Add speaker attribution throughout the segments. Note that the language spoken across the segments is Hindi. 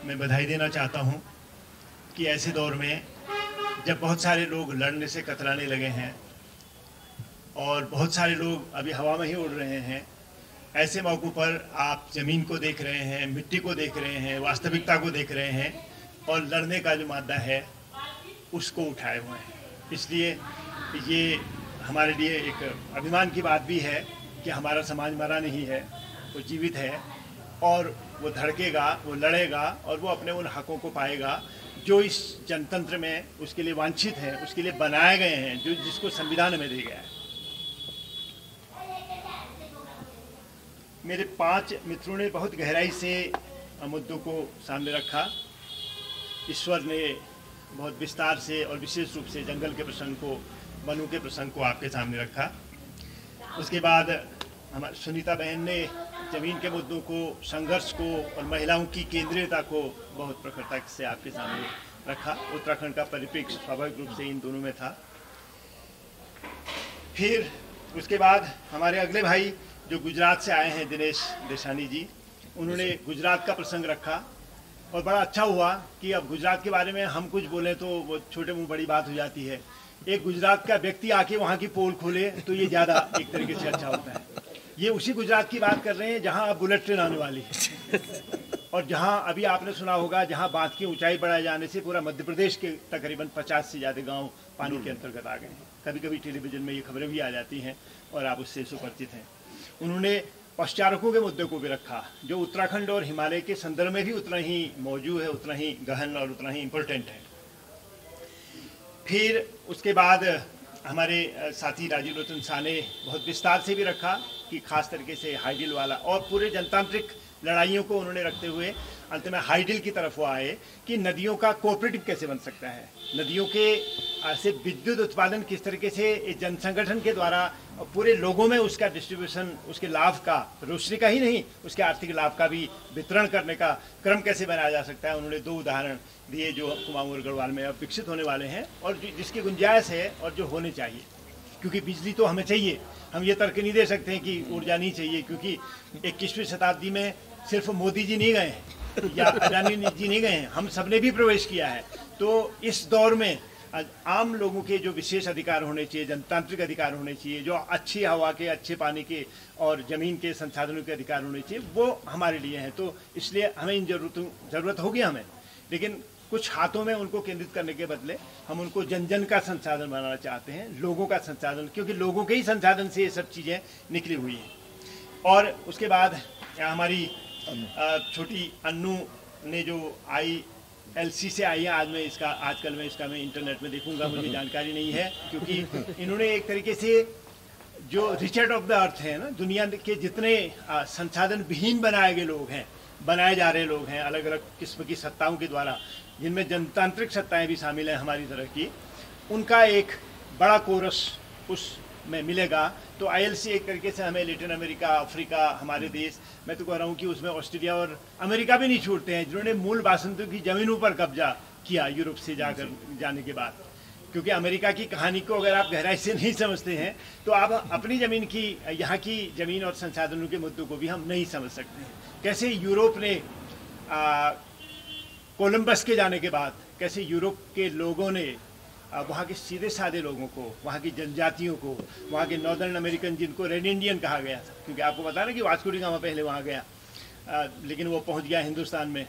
Speaker 1: मैं बधाई देना चाहता हूं कि ऐसे दौर में जब बहुत सारे लोग लड़ने से कतराने लगे हैं और बहुत सारे लोग अभी हवा में ही उड़ रहे हैं, ऐसे मौक़ों पर आप ज़मीन को देख रहे हैं, मिट्टी को देख रहे हैं, वास्तविकता को देख रहे हैं और लड़ने का जो मादा है उसको उठाए हुए हैं। इसलिए ये हमारे लिए एक अभिमान की बात भी है कि हमारा समाज मरा नहीं है, वो जीवित है और वो धड़केगा, वो लड़ेगा और वो अपने उन हकों को पाएगा जो इस जनतंत्र में उसके लिए वांछित हैं, उसके लिए बनाए गए हैं, जो जिसको संविधान में दिया गया है। मेरे 5 मित्रों ने बहुत गहराई से मुद्दों को सामने रखा। ईश्वर ने बहुत विस्तार से और विशेष रूप से जंगल के प्रसंग को, वनों के प्रसंग को आपके सामने रखा। उसके बाद हमारी सुनीता बहन ने ज़मीन के मुद्दों को, संघर्ष को और महिलाओं की केंद्रीयता को बहुत प्रखरता से आपके सामने रखा। उत्तराखंड का परिप्रेक्ष्य स्वाभाविक रूप से इन दोनों में था। फिर उसके बाद हमारे अगले भाई जो गुजरात से आए हैं, दिनेश देसानी जी, उन्होंने गुजरात का प्रसंग रखा और बड़ा अच्छा हुआ कि अब गुजरात के बारे में हम कुछ बोलें तो वो छोटे मुँह बड़ी बात हो जाती है। एक गुजरात का व्यक्ति आके वहाँ की पोल खोले तो ये ज़्यादा एक तरीके से अच्छा होता है। ये उसी गुजरात की बात कर रहे हैं जहाँ अब बुलेट ट्रेन आने वाली है और जहाँ अभी आपने सुना होगा जहाँ बांध की ऊंचाई बढ़ाए जाने से पूरा मध्य प्रदेश के तकरीबन 50 से ज़्यादा गांव पानी के अंतर्गत आ गए हैं। कभी कभी टेलीविज़न में ये खबरें भी आ जाती हैं और आप उससे सुपरिचित हैं। उन्होंने पश्चारकों के मुद्दे को भी रखा जो उत्तराखंड और हिमालय के संदर्भ में भी उतना ही मौजूद है, उतना ही गहन और उतना ही इम्पोर्टेंट है। फिर उसके बाद हमारे साथी राजीव लोचन शाह ने बहुत विस्तार से भी रखा कि खास तरीके से हाईडिल वाला और पूरे जनतांत्रिक लड़ाइयों को उन्होंने रखते हुए अंत में हाईडिल की तरफ वो आए कि नदियों का कोऑपरेटिव कैसे बन सकता है, नदियों के से विद्युत उत्पादन किस तरीके से जन संगठन के द्वारा पूरे लोगों में उसका डिस्ट्रीब्यूशन, उसके लाभ का, रोशनी का ही नहीं उसके आर्थिक लाभ का भी वितरण करने का क्रम कैसे बनाया जा सकता है। उन्होंने 2 उदाहरण दिए जो कुमाऊं और गढ़वाल में अब विकसित होने वाले हैं और जिसकी गुंजाइश है और जो होने चाहिए, क्योंकि बिजली तो हमें चाहिए। हम ये तर्क नहीं दे सकते हैं कि ऊर्जा नहीं चाहिए, क्योंकि 21वीं शताब्दी में सिर्फ मोदी जी नहीं गए हैं या अडानी जी नहीं गए हैं, हम सब ने भी प्रवेश किया है। तो इस दौर में आम लोगों के जो विशेष अधिकार होने चाहिए, जनतांत्रिक अधिकार होने चाहिए, जो अच्छी हवा के, अच्छे पानी के और ज़मीन के संसाधनों के अधिकार होने चाहिए, वो हमारे लिए हैं। तो इसलिए हमें इन ज़रूरत होगी हमें, लेकिन कुछ हाथों में उनको केंद्रित करने के बदले हम उनको जन जन का संसाधन बनाना चाहते हैं, लोगों का संसाधन, क्योंकि लोगों के ही संसाधन से ये सब चीज़ें निकली हुई हैं। और उसके बाद हमारी छोटी अन्नू ने जो ILC से आई है, आजकल मैं इंटरनेट में देखूंगा, मुझे जानकारी नहीं है, क्योंकि इन्होंने एक तरीके से जो रिचर्ड ऑफ द अर्थ है ना, दुनिया के जितने संसाधन विहीन बनाए गए लोग हैं, बनाए जा रहे लोग हैं अलग अलग किस्म की सत्ताओं के द्वारा, जिनमें जनतांत्रिक सत्ताएं भी शामिल हैं हमारी तरह की, उनका एक बड़ा कोरस उसमें मिलेगा। तो ILC एक तरीके से हमें लैटिन अमेरिका, अफ्रीका, हमारे देश, मैं तो कह रहा हूँ कि उसमें ऑस्ट्रेलिया और अमेरिका भी नहीं छूटते हैं, जिन्होंने मूल बासिंदों की ज़मीनों पर कब्जा किया यूरोप से जाने के बाद। क्योंकि अमेरिका की कहानी को अगर आप गहराई से नहीं समझते हैं तो आप अपनी ज़मीन की, यहाँ की ज़मीन और संसाधनों के मुद्दों को भी हम नहीं समझ सकते हैं। कैसे यूरोप ने कोलंबस के जाने के बाद कैसे यूरोप के लोगों ने वहाँ के सीधे साधे लोगों को, वहाँ की जनजातियों को, वहाँ के नॉर्दर्न अमेरिकन जिनको रेड इंडियन कहा गया था, क्योंकि आपको पता ना कि वास्को डी गामा पहले वहाँ गया, लेकिन वो पहुँच गया हिंदुस्तान में।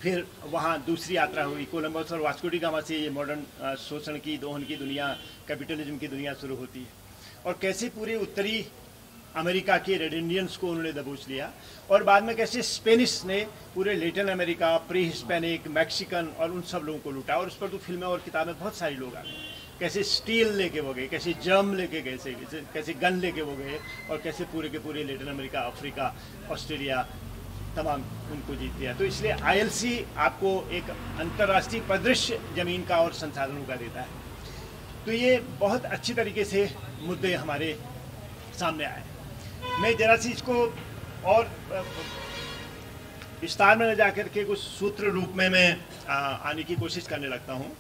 Speaker 1: फिर वहाँ दूसरी यात्रा हुई, कोलंबस और वास्को डी गामा से ये मॉडर्न शोषण की, दोहन की दुनिया, कैपिटलिज्म की दुनिया शुरू होती है। और कैसे पूरे उत्तरी अमेरिका के रेड इंडियंस को उन्होंने दबोच लिया और बाद में कैसे स्पेनिश ने पूरे Latin America, pre Hispanic, Mexican और उन सब लोगों को लूटा। और उस पर तो फिल्में और किताबें बहुत सारे लोग आ गए, कैसे स्टील लेके वो गए, कैसे जर्म लेके गए, कैसे गन लेके वो गए और कैसे पूरे के पूरे लैटिन अमेरिका, अफ्रीका, ऑस्ट्रेलिया तमाम उनको जीत लिया। तो इसलिए ILC आपको एक अंतर्राष्ट्रीय परिदृश्य ज़मीन का और संसाधनों का देता है। तो ये बहुत अच्छी तरीके से मुद्दे हमारे सामने आए। मैं जरा सी इसको और विस्तार में न जाकर के कुछ सूत्र रूप में मैं आने की कोशिश करने लगता हूँ।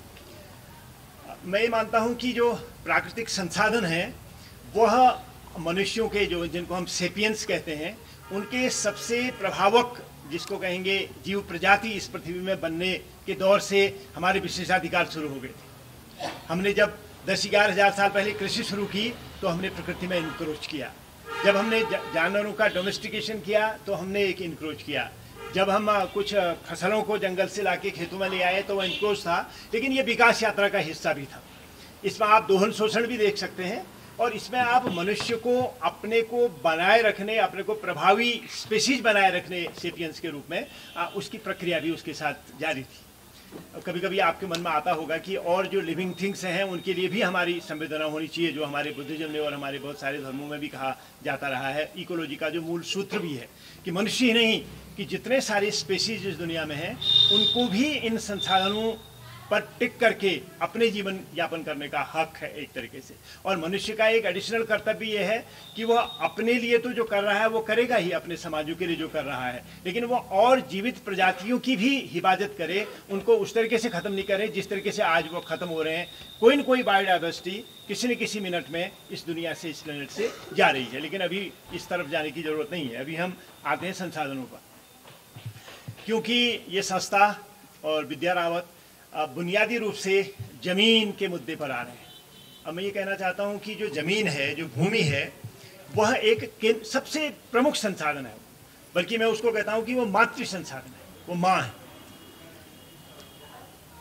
Speaker 1: मैं ये मानता हूँ कि जो प्राकृतिक संसाधन हैं वह मनुष्यों के, जो जिनको हम सेपियंस कहते हैं, उनके सबसे प्रभावक जिसको कहेंगे जीव प्रजाति इस पृथ्वी में बनने के दौर से हमारे विशेषाधिकार शुरू हो गए थे। हमने जब 10-11 हज़ार साल पहले कृषि शुरू की तो हमने प्रकृति में इनक्रोच किया। जब हमने जानवरों का डोमेस्टिकेशन किया तो हमने एक इनक्रोच किया। जब हम कुछ फसलों को जंगल से लाके खेतों में ले आए तो वह इनक्रोच था, लेकिन ये विकास यात्रा का हिस्सा भी था। इसमें आप दोहन शोषण भी देख सकते हैं और इसमें आप मनुष्य को अपने को बनाए रखने, अपने को प्रभावी स्पीशीज बनाए रखने सेपियंस के रूप में उसकी प्रक्रिया भी उसके साथ जारी थी। कभी कभी आपके मन में आता होगा कि और जो लिविंग थिंग्स हैं उनके लिए भी हमारी संवेदना होनी चाहिए, जो हमारे बुद्धिज्म में और हमारे बहुत सारे धर्मों में भी कहा जाता रहा है। इकोलॉजी का जो मूल सूत्र भी है कि मनुष्य ही नहीं कि जितने सारे स्पेसीज इस दुनिया में हैं उनको भी इन संसाधनों पर टिक करके अपने जीवन यापन करने का हक है एक तरीके से। और मनुष्य का एक एडिशनल कर्तव्य ये है कि वह अपने लिए तो जो कर रहा है वो करेगा ही, अपने समाजों के लिए जो कर रहा है, लेकिन वो और जीवित प्रजातियों की भी हिफाजत करे, उनको उस तरीके से ख़त्म नहीं करे जिस तरीके से आज वो ख़त्म हो रहे हैं। कोई न कोई बायोडाइवर्सिटी किसी न किसी मिनट में इस दुनिया से, इस प्लेनेट से जा रही है, लेकिन अभी इस तरफ जाने की ज़रूरत नहीं है। अभी हम आते हैं संसाधनों पर, क्योंकि ये संस्था और विद्या रावत बुनियादी रूप से ज़मीन के मुद्दे पर आ रहे हैं। अब मैं ये कहना चाहता हूँ कि जो ज़मीन है, जो भूमि है, वह एक सबसे प्रमुख संसाधन है, बल्कि मैं उसको कहता हूँ कि वो मातृ संसाधन है, वो माँ है,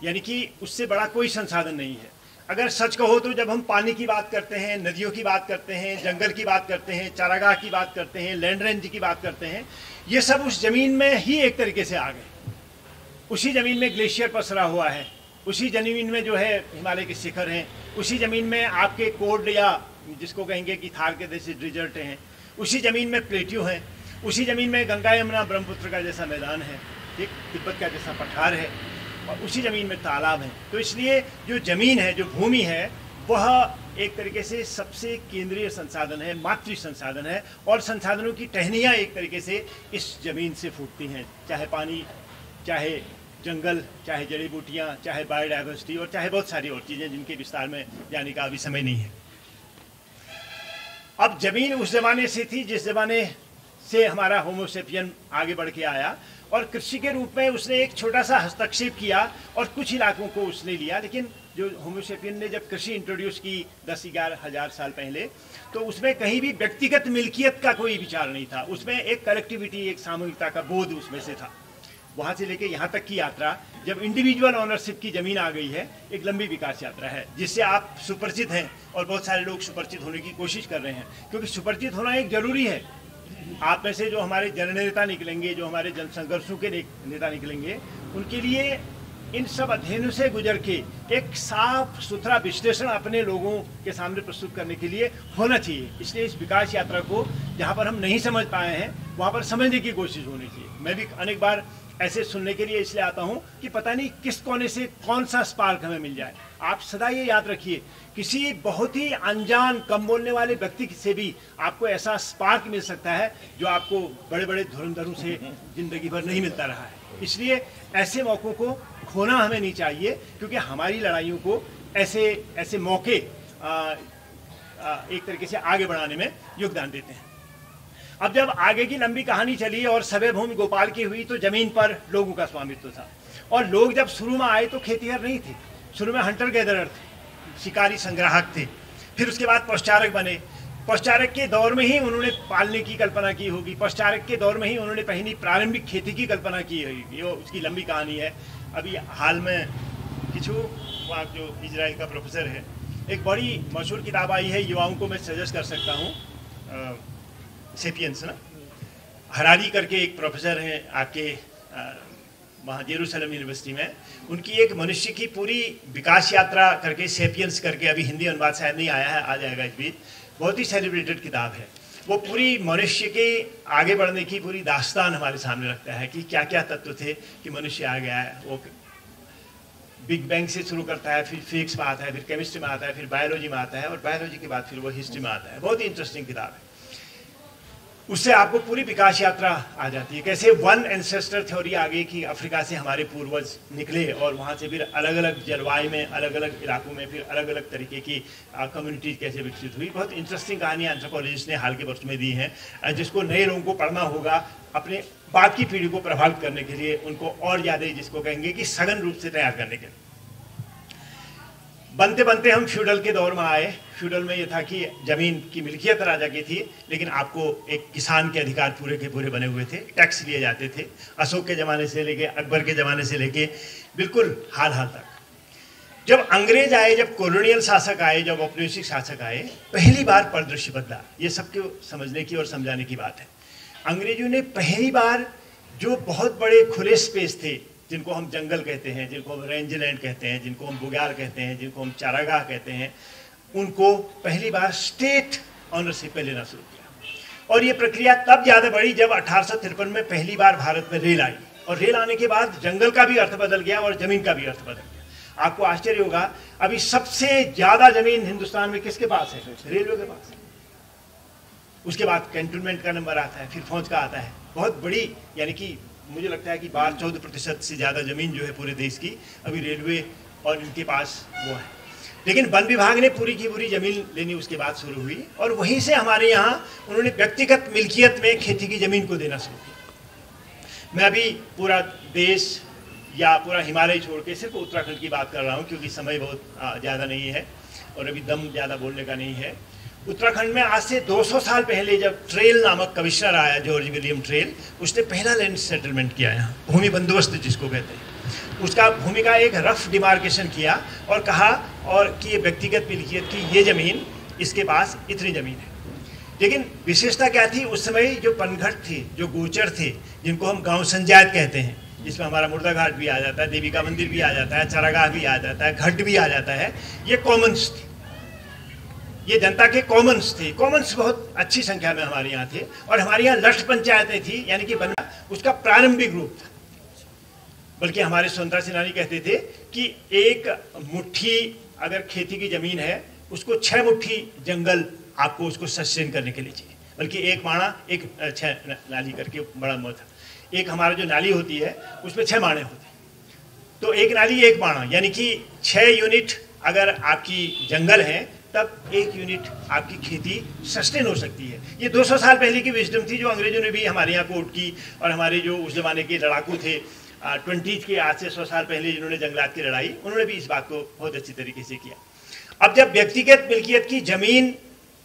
Speaker 1: यानी कि उससे बड़ा कोई संसाधन नहीं है। अगर सच कहो तो जब हम पानी की बात करते हैं, नदियों की बात करते हैं, जंगल की बात करते हैं, चारागाह की बात करते हैं, लैंड रेंज की बात करते हैं, ये सब उस ज़मीन में ही एक तरीके से आ गए। उसी ज़मीन में ग्लेशियर पसरा हुआ है, उसी ज़मीन में जो है हिमालय के शिखर हैं, उसी ज़मीन में आपके कोर्ड या जिसको कहेंगे कि थार के जैसे डिजर्ट हैं, उसी ज़मीन में प्लेट्यू हैं, उसी ज़मीन में गंगा यमुना ब्रह्मपुत्र का जैसा मैदान है, ठीक तिब्बत का जैसा पठार है, और उसी ज़मीन में तालाब हैं। तो इसलिए जो ज़मीन है, जो भूमि है, वह एक तरीके से सबसे केंद्रीय संसाधन है, मातृ संसाधन है, और संसाधनों की टहनियाँ एक तरीके से इस ज़मीन से फूटती हैं, चाहे पानी, चाहे जंगल, चाहे जड़ी बूटियाँ, चाहे बायोडाइवर्सिटी और चाहे बहुत सारी और चीज़ें जिनके विस्तार में जाने का अभी समय नहीं है। अब ज़मीन उस ज़माने से थी जिस ज़माने से हमारा होमोसेपियन आगे बढ़ के आया, और कृषि के रूप में उसने एक छोटा सा हस्तक्षेप किया और कुछ इलाकों को उसने लिया। लेकिन जो होमोसेपियन ने जब कृषि इंट्रोड्यूस की 10-11 हज़ार साल पहले, तो उसमें कहीं भी व्यक्तिगत मिल्कियत का कोई विचार नहीं था, उसमें एक कलेक्टिविटी, एक सामूहिकता का बोध उसमें से था। वहाँ से लेके यहाँ तक की यात्रा, जब इंडिविजुअल ऑनरशिप की ज़मीन आ गई है, एक लंबी विकास यात्रा है जिससे आप सुपरिचित हैं और बहुत सारे लोग सुपरिचित होने की कोशिश कर रहे हैं, क्योंकि सुपरिचित होना एक ज़रूरी है। आप में से जो हमारे जननेता निकलेंगे, जो हमारे जन संघर्षों के नेता निकलेंगे, उनके लिए इन सब अध्ययनों से गुजर के एक साफ सुथरा विश्लेषण अपने लोगों के सामने प्रस्तुत करने के लिए होना चाहिए। इसलिए इस विकास यात्रा को जहाँ पर हम नहीं समझ पाए हैं वहाँ पर समझने की कोशिश होनी चाहिए। मैं भी अनेक बार ऐसे सुनने के लिए इसलिए आता हूँ कि पता नहीं किस कोने से कौन सा स्पार्क हमें मिल जाए। आप सदा ये याद रखिए, किसी बहुत ही अनजान, कम बोलने वाले व्यक्ति से भी आपको ऐसा स्पार्क मिल सकता है जो आपको बड़े बड़े धुरंधरों से जिंदगी भर नहीं मिलता रहा है। इसलिए ऐसे मौक़ों को खोना हमें नहीं चाहिए, क्योंकि हमारी लड़ाइयों को ऐसे मौके एक तरीके से आगे बढ़ाने में योगदान देते हैं। अब जब आगे की लंबी कहानी चली और सभ्य भूमि गोपाल की हुई, तो ज़मीन पर लोगों का स्वामित्व था। और लोग जब शुरू में आए तो खेतीहर नहीं थे, शुरू में हंटर गैदरर थे, शिकारी संग्राहक थे। फिर उसके बाद पशुचारक बने। पशुचारक के दौर में ही उन्होंने पालने की कल्पना की होगी, पशुचारक के दौर में ही उन्होंने पहली प्रारंभिक खेती की कल्पना की होगी। वो उसकी लंबी कहानी है। अभी हाल में किचू वहाँ जो इजराइल का प्रोफेसर है, एक बड़ी मशहूर किताब आई है, युवाओं को मैं सजेस्ट कर सकता हूँ, सेपियंस ना, हरारी करके एक प्रोफेसर हैं आपके वहाँ जेरूसलम यूनिवर्सिटी में। उनकी एक मनुष्य की पूरी विकास यात्रा करके, सेपियंस करके, अभी हिंदी अनुवाद शायद नहीं आया है, आ जाएगा इस बीच। बहुत ही सेलिब्रेटेड किताब है। वो पूरी मनुष्य के आगे बढ़ने की पूरी दास्तान हमारे सामने रखता है कि क्या क्या तत्व थे कि मनुष्य आ गया है। वो बिग बैंग से शुरू करता है, फिर फिजिक्स में आता है, फिर केमिस्ट्री में आता है, फिर बायोलॉजी में आता है, और बायोलॉजी के बाद फिर वो हिस्ट्री में आता है। बहुत ही इंटरेस्टिंग किताब है। उससे आपको पूरी विकास यात्रा आ जाती है। कैसे वन एंसेस्टर थ्योरी आ गई कि अफ्रीका से हमारे पूर्वज निकले और वहाँ से फिर अलग अलग जलवायु में, अलग अलग इलाकों में फिर अलग अलग तरीके की कम्युनिटीज कैसे विकसित हुई। बहुत इंटरेस्टिंग कहानी एंथ्रोपोलॉजिस्ट ने हाल के वर्ष में दी है, जिसको नए लोगों को पढ़ना होगा अपने बाद की पीढ़ी को प्रभावित करने के लिए, उनको और ज़्यादा जिसको कहेंगे कि सघन रूप से तैयार करने के लिए। बनते बनते हम फ्यूडल के दौर में आए। फ्यूडल में ये था कि जमीन की मिल्कियत राजा की थी, लेकिन आपको एक किसान के अधिकार पूरे के पूरे बने हुए थे, टैक्स लिए जाते थे। अशोक के ज़माने से लेके अकबर के ज़माने से लेके बिल्कुल हाल तक। जब अंग्रेज आए, जब कॉलोनियल शासक आए, जब औपनिवेशिक शासक आए, पहली बार परिदृश्य बदला। ये सबको समझने की और समझाने की बात है। अंग्रेजों ने पहली बार जो बहुत बड़े खुले स्पेस थे, जिनको हम जंगल कहते हैं, जिनको हम रेंजलैंड कहते हैं, जिनको हम बुग्याल कहते हैं, जिनको हम चारागाह कहते हैं, उनको पहली बार स्टेट ऑनरशिप पे लेना शुरू किया। और ये प्रक्रिया तब ज़्यादा बढ़ी जब 1853 में पहली बार भारत में रेल आई। और रेल आने के बाद जंगल का भी अर्थ बदल गया और ज़मीन का भी अर्थ बदल गया। आपको आश्चर्य होगा, अभी सबसे ज़्यादा ज़मीन हिंदुस्तान में किसके पास है? रेलवे के पास। उसके बाद कैंटोनमेंट का नंबर आता है, फिर फौज का आता है। बहुत बड़ी, यानी कि मुझे लगता है कि 12-14% से ज़्यादा ज़मीन जो है पूरे देश की अभी रेलवे और इनके पास वो है। लेकिन वन विभाग ने पूरी की पूरी ज़मीन लेनी उसके बाद शुरू हुई, और वहीं से हमारे यहाँ उन्होंने व्यक्तिगत मिल्कियत में खेती की ज़मीन को देना शुरू किया। मैं अभी पूरा देश या पूरा हिमालय छोड़ के सिर्फ उत्तराखंड की बात कर रहा हूँ, क्योंकि समय बहुत ज़्यादा नहीं है और अभी दम ज़्यादा बोलने का नहीं है। उत्तराखंड में आज से 200 साल पहले जब ट्रेल नामक कमिश्नर आया, जॉर्ज विलियम ट्रेल, उसने पहला लैंड सेटलमेंट किया यहाँ, भूमि बंदोबस्त जिसको कहते हैं। उसका भूमि का एक रफ डिमार्केशन किया और कहा और कि ये व्यक्तिगत मिल्कियत की ये ज़मीन, इसके पास इतनी ज़मीन है। लेकिन विशेषता क्या थी? उस समय जो पनघट थे, जो गोचर थे, जिनको हम गाँव संजात कहते हैं, जिसमें हमारा मुर्दा घाट भी आ जाता है, देवी का मंदिर भी आ जाता है, चारागाह भी आ जाता है, घट भी आ जाता है, ये कॉमन्स थे। ये जनता के कॉमन्स थे। कॉमन्स बहुत अच्छी संख्या में हमारे यहाँ थे, और हमारे यहाँ लठ पंचायतें थी, यानी कि बनना उसका प्रारंभिक रूप था। बल्कि हमारे स्वतंत्रता सेनानी कहते थे कि एक मुट्ठी अगर खेती की ज़मीन है, उसको 6 मुट्ठी जंगल आपको उसको सस्टेन करने के लिए चाहिए। बल्कि एक माणा, एक 6 नाली करके बड़ा मत था। एक हमारा जो नाली होती है उसमें 6 माणे होते हैं, तो एक नाली एक माणा, यानी कि 6 यूनिट अगर आपकी जंगल है तब 1 यूनिट आपकी खेती सस्टेन हो सकती है। ये 200 साल पहले की विजडम थी, जो अंग्रेजों ने भी हमारे यहाँ कोट की, और हमारे जो उस ज़माने के लड़ाकू थे 20 के, आज से 100 साल पहले जिन्होंने जंगलात की लड़ाई, उन्होंने भी इस बात को बहुत अच्छी तरीके से किया। अब जब व्यक्तिगत मिल्कियत की ज़मीन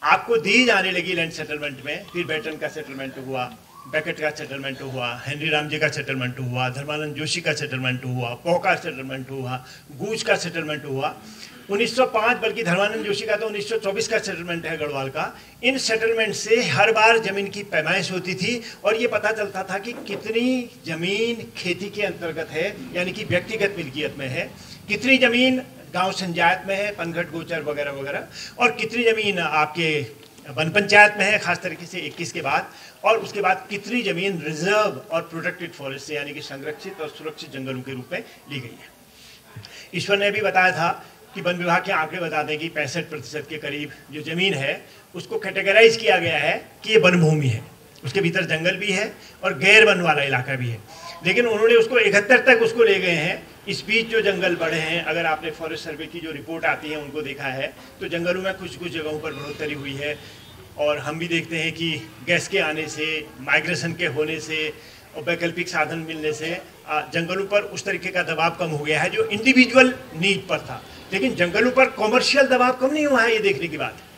Speaker 1: आपको दी जाने लगी लैंड सेटलमेंट में, फिर बेटन का सेटलमेंट हुआ, बैकेट का सेटलमेंट हुआ, हेनरी रामजे का सेटलमेंट हुआ, धर्मानंद जोशी का सेटलमेंट हुआ, पौ का सेटलमेंट हुआ, गूज का सेटलमेंट हुआ, 1905, बल्कि धर्मानंद जोशी का तो 1924 का सेटलमेंट है गढ़वाल का। इन सेटलमेंट से हर बार ज़मीन की पैमाइश होती थी और ये पता चलता था कि कितनी ज़मीन खेती के अंतर्गत है, यानी कि व्यक्तिगत मिल्कियत में है, कितनी ज़मीन गांव संजात में है, पनघट गोचर वगैरह वगैरह, और कितनी ज़मीन आपके वन पंचायत में है, खास तरीके से 21 के बाद, और उसके बाद कितनी ज़मीन रिजर्व और प्रोटेक्टेड फॉरेस्ट से, यानी कि संरक्षित और सुरक्षित जंगलों के रूप में ली गई है। ईश्वर ने भी बताया था कि वन विभाग के आंकड़े बताते हैं कि 65% के करीब जो ज़मीन है उसको कैटेगराइज किया गया है कि ये वन भूमि है, उसके भीतर जंगल भी है और गैर वन वाला इलाका भी है। लेकिन उन्होंने उसको 71 तक उसको ले गए हैं। इस बीच जो जंगल बढ़े हैं, अगर आपने फॉरेस्ट सर्वे की जो रिपोर्ट आती है उनको देखा है, तो जंगलों में कुछ कुछ जगहों पर बढ़ोतरी हुई है। और हम भी देखते हैं कि गैस के आने से, माइग्रेशन के होने से और वैकल्पिक साधन मिलने से जंगलों पर उस तरीके का दबाव कम हो गया है जो इंडिविजुअल नीड पर था। लेकिन जंगलों पर कॉमर्शियल दबाव कम नहीं हुआ है, ये देखने की बात है।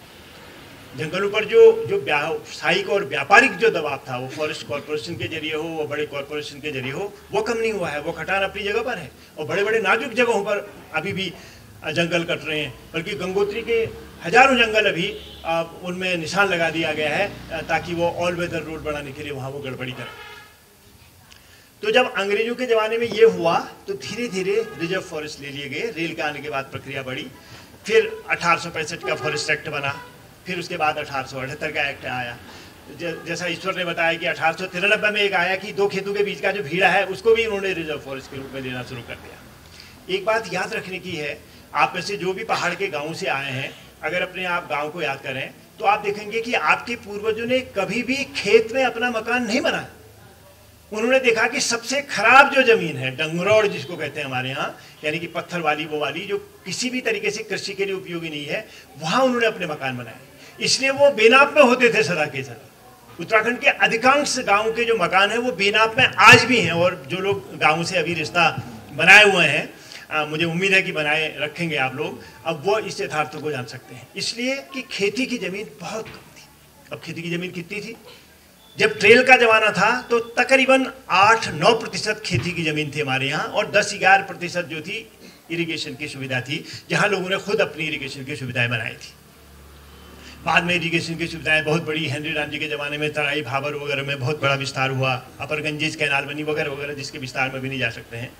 Speaker 1: जंगलों पर जो व्यावसायिक और व्यापारिक जो दबाव था, वो फॉरेस्ट कॉरपोरेशन के जरिए हो, वो बड़े कॉरपोरेशन के जरिए हो, वो कम नहीं हुआ है। वो खटान अपनी जगह पर है और बड़े बड़े नाजुक जगहों पर अभी भी जंगल कट रहे हैं। बल्कि गंगोत्री के हजारों जंगल अभी उनमें निशान लगा दिया गया है ताकि वो ऑल वेदर रोड बनाने के लिए वहाँ वो गड़बड़ी करें। तो जब अंग्रेजों के ज़माने में ये हुआ तो धीरे धीरे रिजर्व फॉरेस्ट ले लिए गए। रेल के आने के बाद प्रक्रिया बढ़ी, फिर 1865 का फॉरेस्ट एक्ट बना, फिर उसके बाद 1878 का एक्ट आया। जैसा ईश्वर ने बताया कि 1893 में एक आया कि 2 खेतों के बीच का जो भीड़ा है उसको भी उन्होंने रिजर्व फॉरेस्ट के रूप में लेना शुरू कर दिया। एक बात याद रखने की है, आप में से जो भी पहाड़ के गाँव से आए हैं, अगर अपने आप गाँव को याद करें तो आप देखेंगे कि आपके पूर्वजों ने कभी भी खेत में अपना मकान नहीं बनाया। उन्होंने देखा कि सबसे खराब जो जमीन है, डंगरोड़ जिसको कहते हैं हमारे यहाँ, यानी कि पत्थर वाली, वो वाली जो किसी भी तरीके से कृषि के लिए उपयोगी नहीं है, वहां उन्होंने अपने मकान बनाए। इसलिए वो बेनाप में होते थे सदा के सदा। उत्तराखंड के अधिकांश गांवों के जो मकान है वो बेनाप में आज भी हैं, और जो लोग गाँव से अभी रिश्ता बनाए हुए हैं, मुझे उम्मीद है कि बनाए रखेंगे आप लोग, अब वो इस यथार्थ को जान सकते हैं। इसलिए कि खेती की जमीन बहुत कम थी। अब खेती की जमीन कितनी थी? जब ट्रेल का जमाना था तो तकरीबन 8-9% खेती की जमीन थी हमारे यहाँ, और 10-11% जो थी इरिगेशन की सुविधा थी, जहाँ लोगों ने खुद अपनी इरिगेशन की सुविधाएं बनाई थी। बाद में इरिगेशन की सुविधाएं बहुत बड़ी, हेनरी रामजी के ज़माने में तराई भाबर वगैरह में बहुत बड़ा विस्तार हुआ, अपर गंजेज कैनाल बनी वगैरह वगैरह, जिसके विस्तार में भी नहीं जा सकते हैं।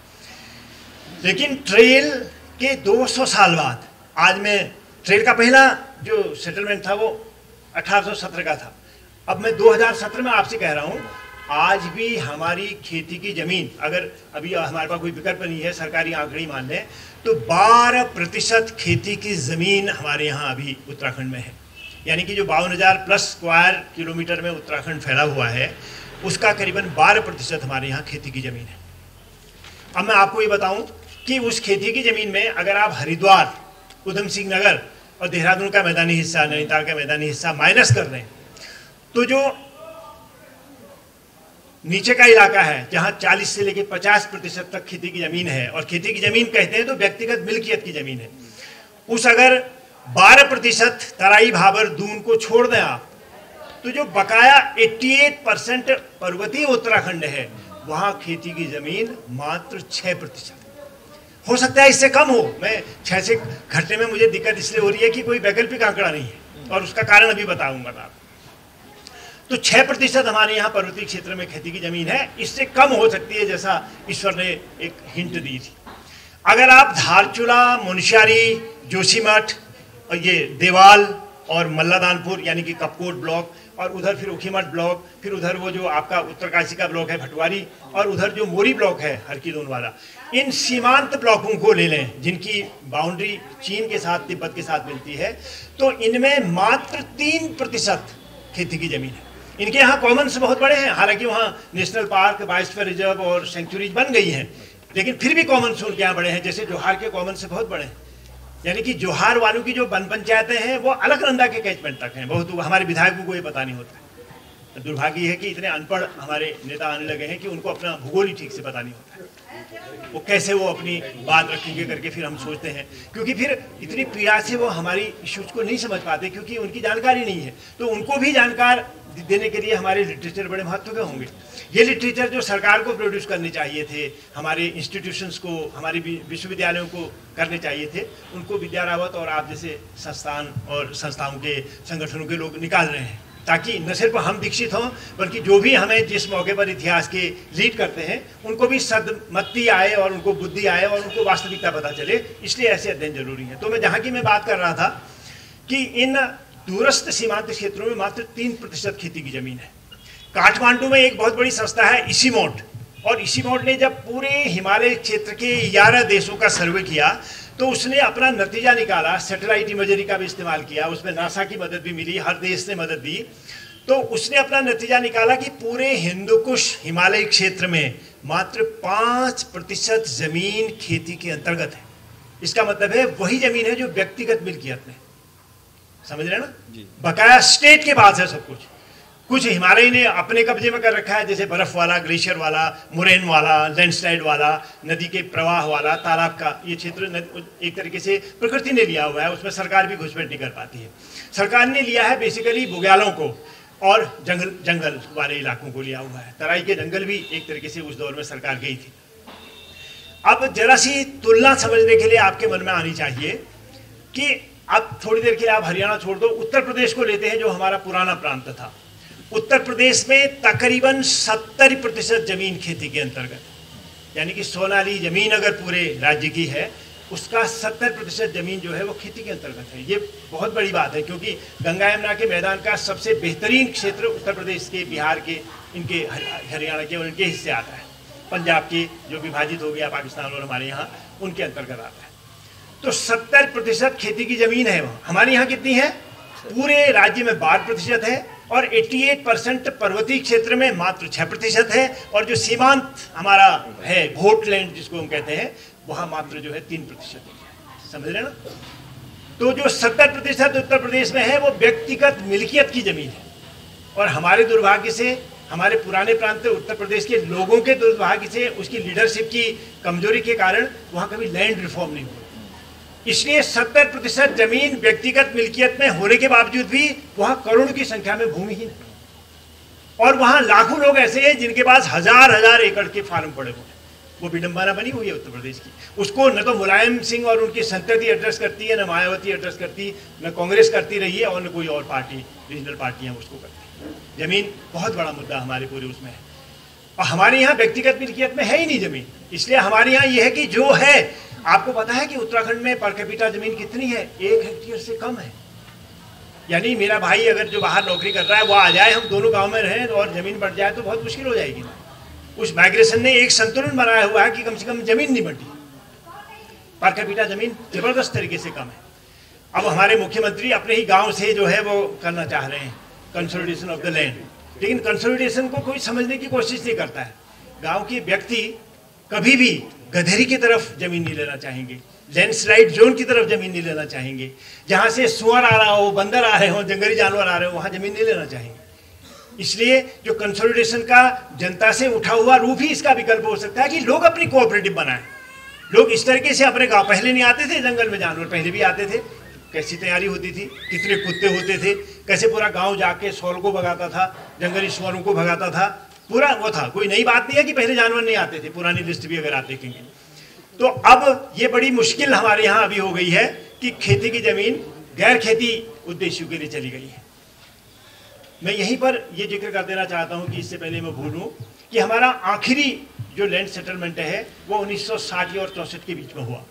Speaker 1: लेकिन ट्रेल के 200 साल बाद आज में, ट्रेल का पहला जो सेटलमेंट था वो 1817 का था। अब मैं 2017 में आपसे कह रहा हूँ, आज भी हमारी खेती की ज़मीन, अगर अभी हमारे पास कोई विकल्प नहीं है, सरकारी आंकड़े मान लें तो 12% खेती की ज़मीन हमारे यहाँ अभी उत्तराखंड में है। यानी कि जो 52,000 प्लस स्क्वायर किलोमीटर में उत्तराखंड फैला हुआ है, उसका करीबन 12% हमारे यहाँ खेती की ज़मीन है। अब मैं आपको ये बताऊं कि उस खेती की ज़मीन में अगर आप हरिद्वार, उधम सिंह नगर और देहरादून का मैदानी हिस्सा, नैनीताल का मैदानी हिस्सा माइनस कर दें, तो जो नीचे का इलाका है जहां 40 से लेकर 50% तक खेती की ज़मीन है, और खेती की ज़मीन कहते हैं तो व्यक्तिगत मिल्कियत की ज़मीन है, उस अगर 12% तराई भाबर दून को छोड़ दें आप, तो जो बकाया 88% पर्वतीय उत्तराखंड है, वहां खेती की जमीन मात्र 6%। हो सकता है इससे कम हो, मैं 6 से घटने में मुझे दिक्कत इसलिए हो रही है कि कोई वैकल्पिक आंकड़ा नहीं है, और उसका कारण अभी बताऊंगा मैं आपको। तो 6% हमारे यहाँ पर्वतीय क्षेत्र में खेती की जमीन है, इससे कम हो सकती है, जैसा ईश्वर ने एक हिंट दी थी। अगर आप धारचूला, मुनस्यारी, जोशीमठ और ये देवाल और मल्लादानपुर यानी कि कपकोट ब्लॉक, और उधर फिर उखीमठ ब्लॉक, फिर उधर वो जो आपका उत्तरकाशी का ब्लॉक है भटवारी, और उधर जो मोरी ब्लॉक है हरकीदोन वाला, इन सीमांत ब्लॉकों को ले लें जिनकी बाउंड्री चीन के साथ, तिब्बत के साथ मिलती है, तो इनमें मात्र 3% खेती की जमीन है। इनके यहाँ कॉमन्स बहुत बड़े हैं, हालांकि वहाँ नेशनल पार्क, बायोस्फीयर रिजर्व और सेंचुरीज बन गई हैं, लेकिन फिर भी कॉमन्स उनके यहाँ बड़े हैं। जैसे जोहार के कॉमन्स से बहुत बड़े हैं, यानी कि जोहार वालों की जो वन पंचायतें हैं वो अलकनंदा के कैचमेंट तक हैं। बहुत हमारे विधायकों को ये पता नहीं होता। दुर्भाग्य है कि इतने अनपढ़ हमारे नेता आने लगे हैं कि उनको अपना भूगोल ही ठीक से पता नहीं होता। वो कैसे वो अपनी बात रखेंगे करके फिर हम सोचते हैं, क्योंकि फिर इतनी पीड़ा से वो हमारी इश्यूज को नहीं समझ पाते, क्योंकि उनकी जानकारी नहीं है। तो उनको भी जानकार देने के लिए हमारे लिटरेचर बड़े महत्व के होंगे। ये लिटरेचर जो सरकार को प्रोड्यूस करने चाहिए थे, हमारे इंस्टीट्यूशंस को, हमारे विश्वविद्यालयों को करने चाहिए थे, उनको विद्या रावत और आप जैसे संस्थान और संस्थाओं के संगठनों के लोग निकाल रहे हैं, ताकि न सिर्फ हम दीक्षित हों, बल्कि जो भी हमें जिस मौके पर इतिहास के लीड करते हैं उनको भी सदमति आए और उनको बुद्धि आए और उनको वास्तविकता पता चले। इसलिए ऐसे अध्ययन जरूरी है। तो मैं जहाँ की मैं बात कर रहा था कि इन दूरस्थ सीमांत क्षेत्रों में मात्र 3% खेती की जमीन है। काठमांडू में एक बहुत बड़ी संस्था है इसीमोड, और इसीमोड ने जब पूरे हिमालय क्षेत्र के 11 देशों का सर्वे किया तो उसने अपना नतीजा निकाला। सैटेलाइट इमेजरी का भी इस्तेमाल किया, उसमें नासा की मदद भी मिली, हर देश ने मदद दी। तो उसने अपना नतीजा निकाला कि पूरे हिंदुकुश हिमालय क्षेत्र में मात्र 5% जमीन खेती के अंतर्गत है। इसका मतलब है वही जमीन है जो व्यक्तिगत मिल्कियत में, समझ रहे ना, बकाया स्टेट के पास है सब कुछ। कुछ हिमालय ने अपने कब्जे में कर रखा है, जैसे बर्फ वाला, ग्लेशियर वाला, मोरेन वाला, लैंडस्लाइड वाला, नदी के प्रवाह वाला, तालाब का ये क्षेत्र एक तरीके से प्रकृति ने लिया हुआ है, उसमें सरकार भी घुसपैठ नहीं कर पाती है। सरकार ने लिया है बेसिकली बुग्यालों को और जंगल वाले इलाकों को लिया हुआ है। तराई के जंगल भी एक तरीके से उस दौर में सरकार गई थी। अब जरा सी तुलना समझने के लिए आपके मन में आनी चाहिए कि अब थोड़ी देर के लिए आप हरियाणा छोड़ दो, उत्तर प्रदेश को लेते हैं जो हमारा पुराना प्रांत था। उत्तर प्रदेश में तकरीबन 70% जमीन खेती के अंतर्गत, यानी कि सोनाली जमीन अगर पूरे राज्य की है उसका 70% जमीन जो है वो खेती के अंतर्गत है। ये बहुत बड़ी बात है, क्योंकि गंगा यमुना के मैदान का सबसे बेहतरीन क्षेत्र उत्तर प्रदेश के, बिहार के, इनके हरियाणा के और इनके हिस्से आता है। पंजाब के जो विभाजित हो गया पाकिस्तान और हमारे यहाँ, उनके अंतर्गत आता है। तो 70% खेती की जमीन है वहाँ। हमारे यहाँ कितनी है? पूरे राज्य में 12% है और 88% पर्वतीय क्षेत्र में मात्र 6% है, और जो सीमांत हमारा है वोट लैंड जिसको हम कहते हैं वहां मात्र जो है 3% है। समझ रहे ना? तो जो 70% उत्तर प्रदेश में है वो व्यक्तिगत मिल्कियत की जमीन है, और हमारे दुर्भाग्य से, हमारे पुराने प्रांत उत्तर प्रदेश के लोगों के दुर्भाग्य से, उसकी लीडरशिप की कमजोरी के कारण वहां कभी लैंड रिफॉर्म नहीं हुआ। इसलिए 70% जमीन व्यक्तिगत मिल्कियत में होने के बावजूद भी वहां करोड़ों की संख्या में भूमिहीन है, और वहां लाखों लोग ऐसे हैं जिनके पास हजार एकड़ के फार्म पड़े हुए हैं। वो विडंबना बनी हुई है उत्तर प्रदेश की। उसको न तो मुलायम सिंह और उनकी संतति एड्रेस करती है, न मायावती एड्रेस करती, न कांग्रेस करती रही है, और न कोई और पार्टी, रीजनल पार्टियां उसको करती है। जमीन बहुत बड़ा मुद्दा हमारे पूरे उसमें है, और हमारे यहाँ व्यक्तिगत मिल्कियत में है ही नहीं जमीन। इसलिए हमारे यहाँ ये है कि जो है, आपको पता है कि उत्तराखंड में पर कैपिटा जमीन कितनी है? 1 हेक्टेयर से कम है। यानी मेरा भाई अगर जो बाहर नौकरी कर रहा है वो आ जाए, हम दोनों गांव में रहें और जमीन बढ़ जाए तो बहुत मुश्किल हो जाएगी। उस माइग्रेशन ने एक संतुलन बनाया हुआ है कि कम से कम जमीन नहीं बढ़ती, पर कैपिटा जमीन जबरदस्त तरीके से कम है। अब हमारे मुख्यमंत्री अपने ही गांव से जो है वो करना चाह रहे हैं कंसोलिडेशन ऑफ द लैंड, लेकिन कंसोलिडेशन को कोई समझने की कोशिश नहीं करता है। गांव के व्यक्ति कभी भी गधेरी की तरफ जमीन नहीं लेना चाहेंगे, लैंडस्लाइड जोन की तरफ जमीन नहीं लेना चाहेंगे, जहां से सुअर आ रहा हो, बंदर आ रहे हो, जंगली जानवर आ रहे हो, वहां जमीन नहीं लेना चाहेंगे। इसलिए जो कंसोलिडेशन का जनता से उठा हुआ रूप ही इसका विकल्प हो सकता है कि लोग अपनी कोऑपरेटिव बनाएं। लोग इस तरीके से अपने गांव, पहले नहीं आते थे जंगल में जानवर, पहले भी आते थे, कैसी तैयारी होती थी, कितने कुत्ते होते थे, कैसे पूरा गांव जाके सुअर को भगाता था, जंगली सुअरों को भगाता था, पूरा वो था। कोई नई बात नहीं है कि पहले जानवर नहीं आते थे, पुरानी लिस्ट भी अगर आप देखेंगे। तो अब ये बड़ी मुश्किल हमारे यहाँ अभी हो गई है कि खेती की जमीन गैर खेती उद्देश्यों के लिए चली गई है। मैं यहीं पर ये जिक्र कर देना चाहता हूँ कि इससे पहले मैं भूलूं कि हमारा आखिरी जो लैंड सेटलमेंट है वो 1960 और 64 के बीच में हुआ।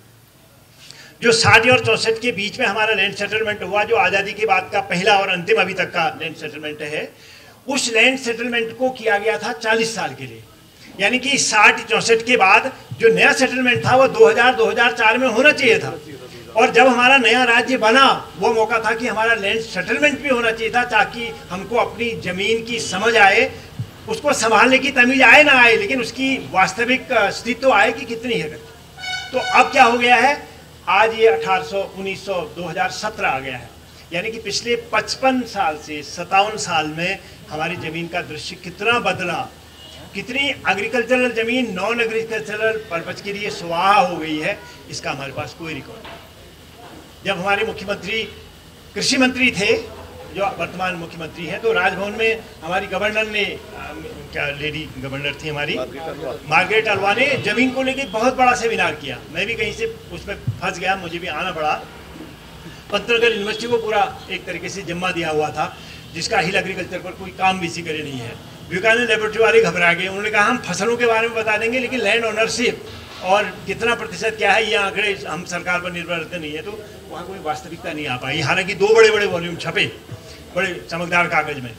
Speaker 1: जो 60 और 64 के बीच में हमारा लैंड सेटलमेंट हुआ, जो आज़ादी के बाद का पहला और अंतिम अभी तक का लैंड सेटलमेंट है, उस लैंड सेटलमेंट को किया गया था 40 साल के लिए। यानी कि 60-64 के बाद जो नया सेटलमेंट था वो 2000-2004 में होना चाहिए था, और जब हमारा नया राज्य बना वो मौका था कि हमारा लैंड सेटलमेंट भी होना चाहिए था, ताकि हमको अपनी ज़मीन की समझ आए, उसको संभालने की तमीज़ आए ना आए, लेकिन उसकी वास्तविक अस्तित्व आए कि कितनी है। तो अब क्या हो गया है, आज ये 1800, 1900, 2017 आ गया है। यानी कि पिछले 55 साल से 57 साल में हमारी ज़मीन का दृश्य कितना बदला, कितनी एग्रीकल्चरल ज़मीन नॉन एग्रीकल्चरल पर्पज के लिए स्वाहा हो गई है, इसका हमारे पास कोई रिकॉर्ड नहीं। जब हमारे मुख्यमंत्री कृषि मंत्री थे, जो वर्तमान मुख्यमंत्री हैं, तो राजभवन में हमारी गवर्नर ने, क्या लेडी गवर्नर थी हमारी, मार्गरेट अल्वा ने जमीन को लेकर बहुत बड़ा सेमिनार किया। मैं भी कहीं से उसमें फंस गया, मुझे भी आना पड़ा। पंतनगर यूनिवर्सिटी को पूरा एक तरीके से जिम्मा दिया हुआ था, जिसका हिल एग्रीकल्चर पर कोई काम भी करे नहीं है। विवेकानंद लेबोरेटरी वाले घबरा गए, उन्होंने कहा हम फसलों के बारे में बता देंगे, लेकिन लैंड ओनरशिप और कितना प्रतिशत क्या है ये आंकड़े हम सरकार पर निर्भर रहते नहीं है। तो वहाँ कोई वास्तविकता नहीं आ पाई। हालांकि 2 बड़े वॉल्यूम छपे बड़े चमकदार कागज में,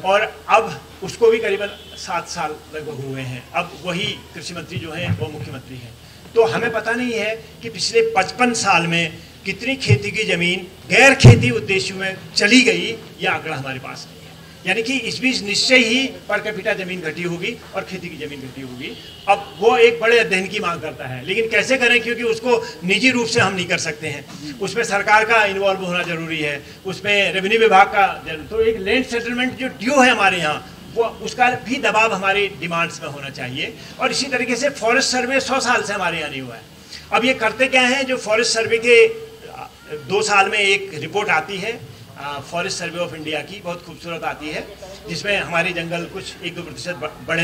Speaker 1: और अब उसको भी करीबन 7 साल लगभग हुए हैं। अब वही कृषि मंत्री जो हैं वो मुख्यमंत्री हैं। तो हमें पता नहीं है कि पिछले 55 साल में कितनी खेती की ज़मीन गैर खेती उद्देश्यों में चली गई, ये आंकड़ा हमारे पास नहीं है। यानी कि इस बीच निश्चय ही पर कैपिटा जमीन घटी होगी और खेती की जमीन घटी होगी। अब वो एक बड़े अध्ययन की मांग करता है, लेकिन कैसे करें, क्योंकि उसको निजी रूप से हम नहीं कर सकते हैं। उसमें सरकार का इन्वॉल्व होना जरूरी है, उसमें रेवेन्यू विभाग का। तो एक लैंड सेटलमेंट जो ड्यू है हमारे यहाँ, वो उसका भी दबाव हमारी डिमांड्स में होना चाहिए। और इसी तरीके से फॉरेस्ट सर्वे 100 साल से हमारे यहाँ नहीं हुआ है। अब ये करते क्या है, जो फॉरेस्ट सर्वे के 2 साल में एक रिपोर्ट आती है, फॉरेस्ट सर्वे ऑफ इंडिया की, बहुत खूबसूरत आती है, जिसमें हमारे जंगल कुछ 1-2% बड़े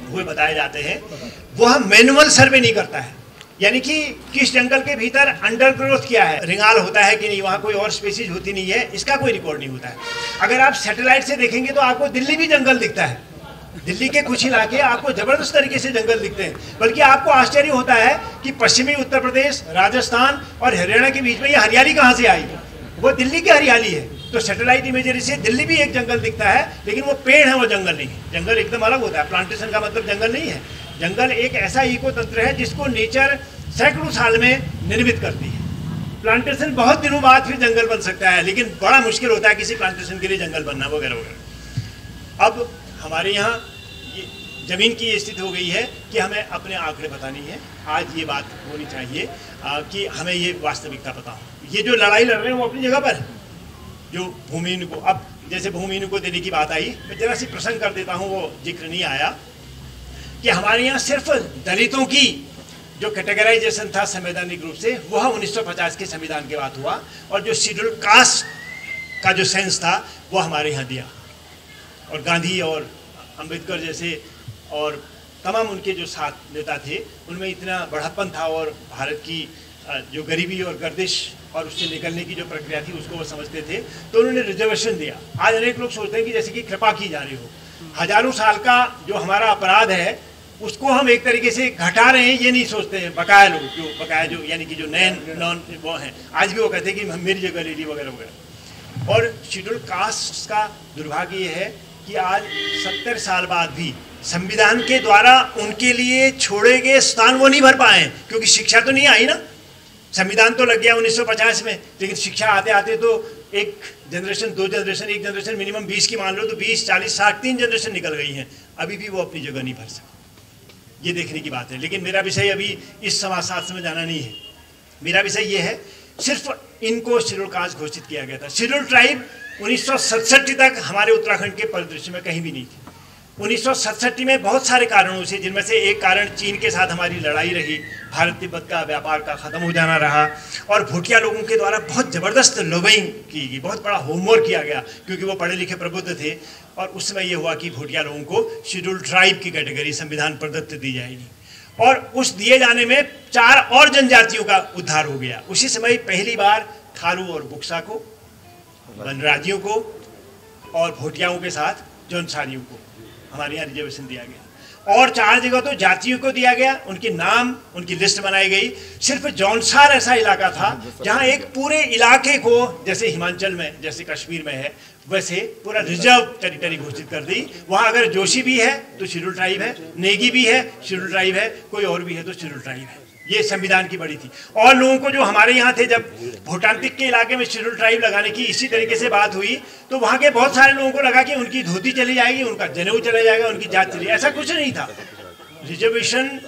Speaker 1: हुए बताए जाते हैं। वो हम मैनुअल सर्वे नहीं करता है, यानी कि किस जंगल के भीतर अंडर ग्रोथ क्या है, रिंगाल होता है कि नहीं, वहाँ कोई और स्पीसीज होती नहीं है, इसका कोई रिकॉर्ड नहीं होता है। अगर आप सैटेलाइट से देखेंगे तो आपको दिल्ली भी जंगल दिखता है, दिल्ली के कुछ इलाके आपको जबरदस्त तरीके से जंगल दिखते हैं। बल्कि आपको आश्चर्य होता है कि पश्चिमी उत्तर प्रदेश, राजस्थान और हरियाणा के बीच में ये हरियाली कहाँ से आई, वो दिल्ली की हरियाली है। तो सैटेलाइट इमेजरी से दिल्ली भी एक जंगल दिखता है, लेकिन वो पेड़ है, वो जंगल नहीं है। जंगल एकदम अलग होता है, प्लांटेशन का मतलब जंगल नहीं है। जंगल एक ऐसा इको तंत्र है जिसको नेचर सैकड़ों साल में निर्मित करती है। प्लांटेशन बहुत दिनों बाद फिर जंगल बन सकता है, लेकिन बड़ा मुश्किल होता है किसी प्लांटेशन के लिए जंगल बनना वगैरह वगैरह। अब हमारे यहाँ ये ज़मीन की ये स्थिति हो गई है कि हमें अपने आंकड़े बतानी है। आज ये बात होनी चाहिए कि हमें ये वास्तविकता पता हो। ये जो लड़ाई लड़ रहे हैं वो अपनी जगह पर, जो भूमिहीन को, अब जैसे भूमिहीन को देने की बात आई, मैं जरा सी प्रसंग कर देता हूँ, वो जिक्र नहीं आया कि हमारे यहाँ सिर्फ दलितों की जो कैटेगराइजेशन था संवैधानिक रूप से, वह 1950 के संविधान के बाद हुआ, और जो शेड्यूल कास्ट का जो सेंस था वो हमारे यहाँ दिया। और गांधी और अंबेडकर जैसे और तमाम उनके जो साथ नेता थे, उनमें इतना बढ़ापन था, और भारत की जो गरीबी और गर्दिश और उससे निकलने की जो प्रक्रिया थी उसको वो समझते थे, तो उन्होंने रिजर्वेशन दिया। आज अनेक लोग सोचते हैं कि जैसे कि कृपा की जा रही हो, हजारों साल का जो हमारा अपराध है उसको हम एक तरीके से घटा रहे हैं, ये नहीं सोचते हैं बकाया लोग, जो बकाया जो यानी कि जो नॉन वो हैं, आज भी वो कहते हैं कि मेरी जगह ले ली वगैरह वगैरह। और शेड्यूल कास्ट का दुर्भाग्य ये है कि आज 70 साल बाद भी संविधान के द्वारा उनके लिए छोड़े गए स्थान वो नहीं भर पाए, क्योंकि शिक्षा तो नहीं आई ना। संविधान तो लग गया 1950 में, लेकिन शिक्षा आते आते तो एक जनरेशन, दो जनरेशन, एक जनरेशन मिनिमम 20 की मान लो तो 20, 40, 60, 3 जनरेशन निकल गई हैं, अभी भी वो अपनी जगह नहीं भर सकते। ये देखने की बात है। लेकिन मेरा विषय अभी इस समाजशास्त्र में जाना नहीं है। मेरा विषय ये है, सिर्फ इनको शेड्यूल कास्ट घोषित किया गया था। शेड्यूल ट्राइब 1967 तक हमारे उत्तराखंड के परिदृश्य में कहीं भी नहीं थी। 1967 में बहुत सारे कारणों से, जिनमें से एक कारण चीन के साथ हमारी लड़ाई रही, भारत तिब्बत का व्यापार का ख़त्म हो जाना रहा, और भूटिया लोगों के द्वारा बहुत ज़बरदस्त लॉबिंग की गई, बहुत बड़ा होमवर्क किया गया, क्योंकि वो पढ़े लिखे प्रबुद्ध थे। और उस समय ये हुआ कि भूटिया लोगों को शेड्यूल ट्राइब की कैटेगरी संविधान प्रदत्त दी जाएगी, और उस दिए जाने में 4 और जनजातियों का उद्धार हो गया। उसी समय पहली बार थारू और बुक्सा को, वनराजियों को और भूटियाओं के साथ जौनसारियों को हमारे यहाँ रिजर्वेशन दिया गया, और 4 जगह तो जातियों को दिया गया, उनके नाम, उनकी लिस्ट बनाई गई। सिर्फ जौनसार ऐसा इलाका था जहाँ एक पूरे इलाके को, जैसे हिमाचल में, जैसे कश्मीर में है, वैसे पूरा रिजर्व टेरिटरी घोषित कर दी। वहाँ अगर जोशी भी है तो शेड्यूल ट्राइब है, नेगी भी है शेड्यूल ट्राइब है, कोई और भी है तो शेड्यूल ट्राइब है। ये संविधान की बड़ी थी। और लोगों को जो हमारे यहाँ थे, जब भूटांतिक के इलाके में शेड्यूल ट्राइब लगाने की इसी तरीके से बात हुई, तो वहाँ के बहुत सारे लोगों को लगा कि उनकी धोती चली जाएगी, उनका जनेऊ चला जाएगा, उनकी जात चली। ऐसा कुछ नहीं था। रिजर्वेशन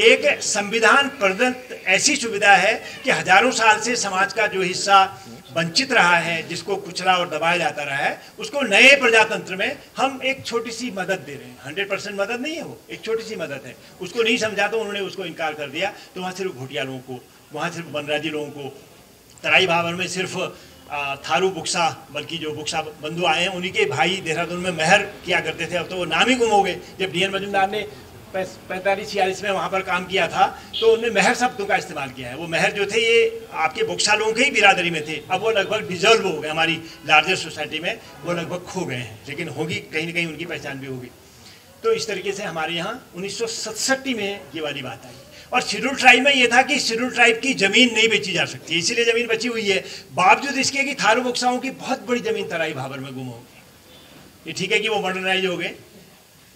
Speaker 1: एक संविधान प्रदत्त ऐसी सुविधा है कि हजारों साल से समाज का जो हिस्सा वंचित रहा है, जिसको कुचला और दबाया जाता रहा है, उसको नए प्रजातंत्र में हम एक छोटी सी मदद दे रहे हैं। 100% मदद नहीं है, वो एक छोटी सी मदद है। उसको नहीं समझा तो उन्होंने उसको इनकार कर दिया। तो वहाँ सिर्फ भूटिया लोगों को, वहाँ सिर्फ वनराजी लोगों को, तराई भावर में सिर्फ थारू बुक्सा, बल्कि जो बुक्सा बंधु आए हैं उन्हीं के भाई देहरादून में मेहर किया करते थे, अब तो वो नाम ही गुम हो गए। जब DN मजुमदार ने 45-46 में वहाँ पर काम किया था तो उन्होंने मेहर शब्दों का इस्तेमाल किया है। वो मेहर जो थे ये आपके बुक्सा लोगों के ही बिरादरी में थे, अब वो लगभग डिजॉल्व हो गए, हमारी लार्जर सोसाइटी में वो लगभग खो गए हैं, लेकिन होगी कहीं ना कहीं उनकी पहचान भी होगी। तो इस तरीके से हमारे यहाँ 1967 में ये वाली बात आई। और शेड्यूल ट्राइब में ये था कि शेड्यूल ट्राइब की ज़मीन नहीं बेची जा सकती, इसीलिए ज़मीन बची हुई है, बावजूद इसके कि थारू बुक्साओं की बहुत बड़ी ज़मीन तराई भावर में गुम हो गई। ये ठीक है कि वो मॉडर्नाइज हो गए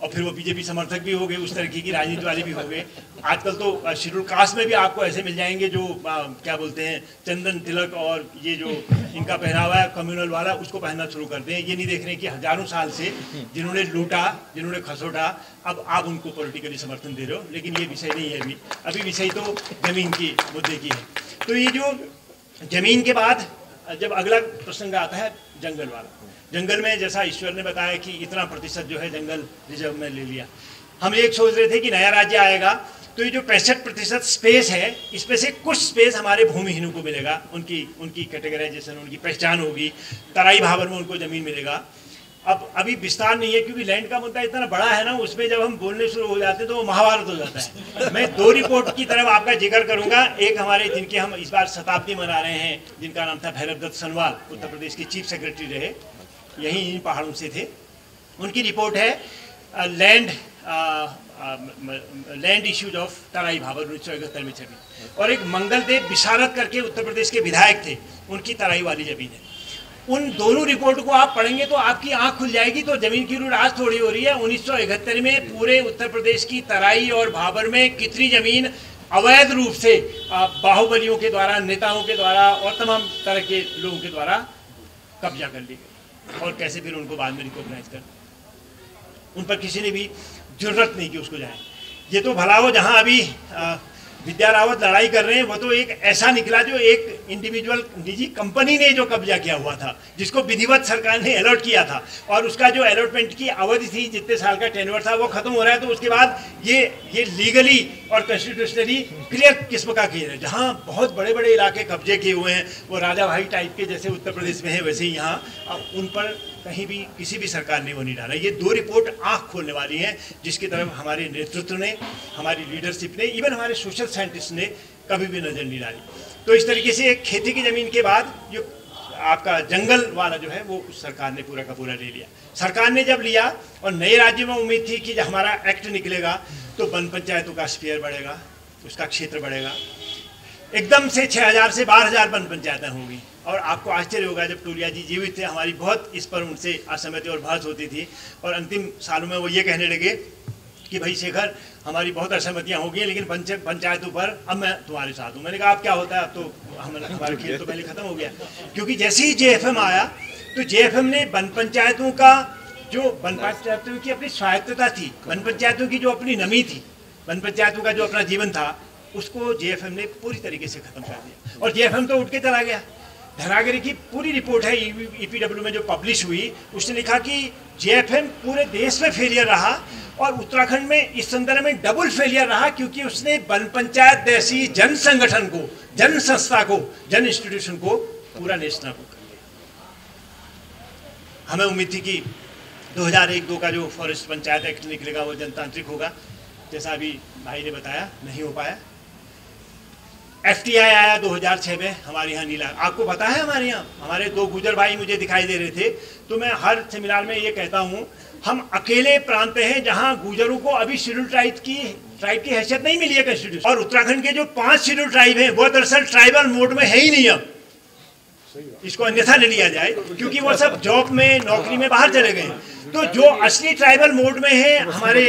Speaker 1: और फिर वो बीजेपी समर्थक भी हो गए, उस तरीके की राजनीति वाले भी हो गए। आजकल तो शेड्यूल कास्ट में भी आपको ऐसे मिल जाएंगे जो क्या बोलते हैं, चंदन तिलक और ये जो इनका पहनावा है कम्युनल वाला, उसको पहनना शुरू कर दें। ये नहीं देख रहे कि हजारों साल से जिन्होंने लूटा, जिन्होंने खसोटा, अब आप उनको पॉलिटिकली समर्थन दे रहे हो। लेकिन ये विषय नहीं है अभी विषय तो जमीन की मुद्दे की है। तो ये जो जमीन के बाद जब अगला प्रसंग आता है जंगल वाला, जंगल में जैसा ईश्वर ने बताया कि इतना प्रतिशत जो है जंगल रिजर्व में ले लिया। हम एक सोच रहे थे कि नया राज्य आएगा तो ये जो 65% स्पेस है, इसमें से कुछ स्पेस हमारे भूमिहीनों को मिलेगा, उनकी कैटेगराइजेशन, उनकी पहचान होगी, तराई भावर में उनको ज़मीन मिलेगा। अब अभी विस्तार नहीं है क्योंकि लैंड का मुद्दा इतना बड़ा है ना, उसमें जब हम बोलने शुरू हो जाते हैं तो वो महाभारत हो जाता है। मैं 2 रिपोर्ट की तरफ आपका जिक्र करूंगा। एक हमारे जिनके हम इस बार शताब्दी मना रहे हैं, जिनका नाम था भैरव दत्त सनवाल, उत्तर प्रदेश के चीफ सेक्रेटरी रहे, यहीं इन पहाड़ों से थे। उनकी रिपोर्ट है लैंड इश्यूज ऑफ तराई भावर 1971 में छपी, और एक मंगलदेव विशारद करके उत्तर प्रदेश के विधायक थे, उनकी तराई वाली जमीन है। उन दोनों रिपोर्ट को आप पढ़ेंगे तो आपकी आंख खुल जाएगी। तो जमीन की लूट आज थोड़ी हो रही है, 1971 में पूरे उत्तर प्रदेश की तराई और भाबर में कितनी जमीन अवैध रूप से बाहुबलियों के द्वारा, नेताओं के द्वारा और तमाम तरह के लोगों के द्वारा कब्जा कर ली गई, और कैसे फिर उनको बाद में रिकॉग्नाइज कर, उन पर किसी ने भी जरूरत नहीं कि उसको जाए। ये तो भला हो जहां अभी विद्या रावत लड़ाई कर रहे हैं, वो तो एक ऐसा निकला जो एक इंडिविजुअल निजी कंपनी ने जो कब्जा किया हुआ था, जिसको विधिवत सरकार ने अलॉट किया था, और उसका जो अलॉटमेंट की अवधि थी, जितने साल का टेन्योर था, वो खत्म हो रहा है। तो उसके बाद ये लीगली और कॉन्स्टिट्यूशनली क्लियर किस्म का केस है, जहाँ बहुत बड़े बड़े इलाके कब्जे किए हुए हैं, वो राजा भाई टाइप के जैसे उत्तर प्रदेश में है, वैसे ही यहाँ उन पर कहीं भी किसी भी सरकार ने वो नहीं डाला। ये 2 रिपोर्ट आंख खोलने वाली हैं, जिसकी तरफ हमारे नेतृत्व ने, हमारी लीडरशिप ने, इवन हमारे सोशल साइंटिस्ट ने कभी भी नज़र नहीं डाली। तो इस तरीके से खेती की ज़मीन के बाद जो आपका जंगल वाला जो है वो सरकार ने पूरा का पूरा ले लिया। सरकार ने जब लिया और नए राज्यों में उम्मीद थी कि जब हमारा एक्ट निकलेगा तो वन पंचायतों का स्फीयर बढ़ेगा, उसका क्षेत्र बढ़ेगा। एकदम से 6000 से 12000 वन पंचायतें होंगी। और आपको आश्चर्य होगा, जब टूलिया जी जीवित थे, हमारी बहुत इस पर उनसे असहमति और बहस होती थी, और अंतिम सालों में वो ये कहने लगे कि भाई शेखर, हमारी बहुत असहमतियाँ हो गई, लेकिन पंचायतों पर अब मैं तुम्हारे साथ हूँ। मैंने कहा अब क्या होता है, अब तो हमारा खेल तो पहले खत्म हो गया, क्योंकि जैसे ही JFM आया तो JFM ने वन पंचायतों का जो वन पंचायतों की अपनी स्वायत्तता थी, वन पंचायतों की जो अपनी नमी थी, वन पंचायतों का जो अपना जीवन था, उसको JFM ने पूरी तरीके से खत्म कर दिया। और JFM तो उठ के चला गया। धरागिरी की पूरी रिपोर्ट है EPW में जो पब्लिश हुई, उसने लिखा कि JFM पूरे देश में फेलियर रहा और उत्तराखंड में इस संदर्भ में डबल फेलियर रहा, क्योंकि उसने वन पंचायत जैसी जन संगठन को, जन संस्था को, जन इंस्टीट्यूशन को पूरा नेशनल कर दिया। हमें उम्मीद थी कि 2001-2 का जो फॉरेस्ट पंचायत एक्ट निकलेगा वो जनतांत्रिक होगा, जैसा अभी भाई ने बताया, नहीं हो पाया। FTI आया 2006 में हमारे यहाँ नीला। आपको पता है हमारे यहाँ हमारे 2 गुजर भाई मुझे दिखाई दे रहे थे, तो मैं हर सेमिनार में ये कहता हूँ, हम अकेले प्रांत हैं जहाँ गुजरों को अभी शेड्यूल ट्राइब की हैसियत नहीं मिली है कॉन्स्टिट्यूशन। और उत्तराखंड के जो 5 शेड्यूल ट्राइब हैं वो दरअसल ट्राइबल मोड में है ही नहीं अब, इसको अन्यथा ले लिया जाए, क्योंकि वो सब जॉब में, नौकरी में बाहर चले गए। तो जो असली ट्राइबल मोड में है हमारे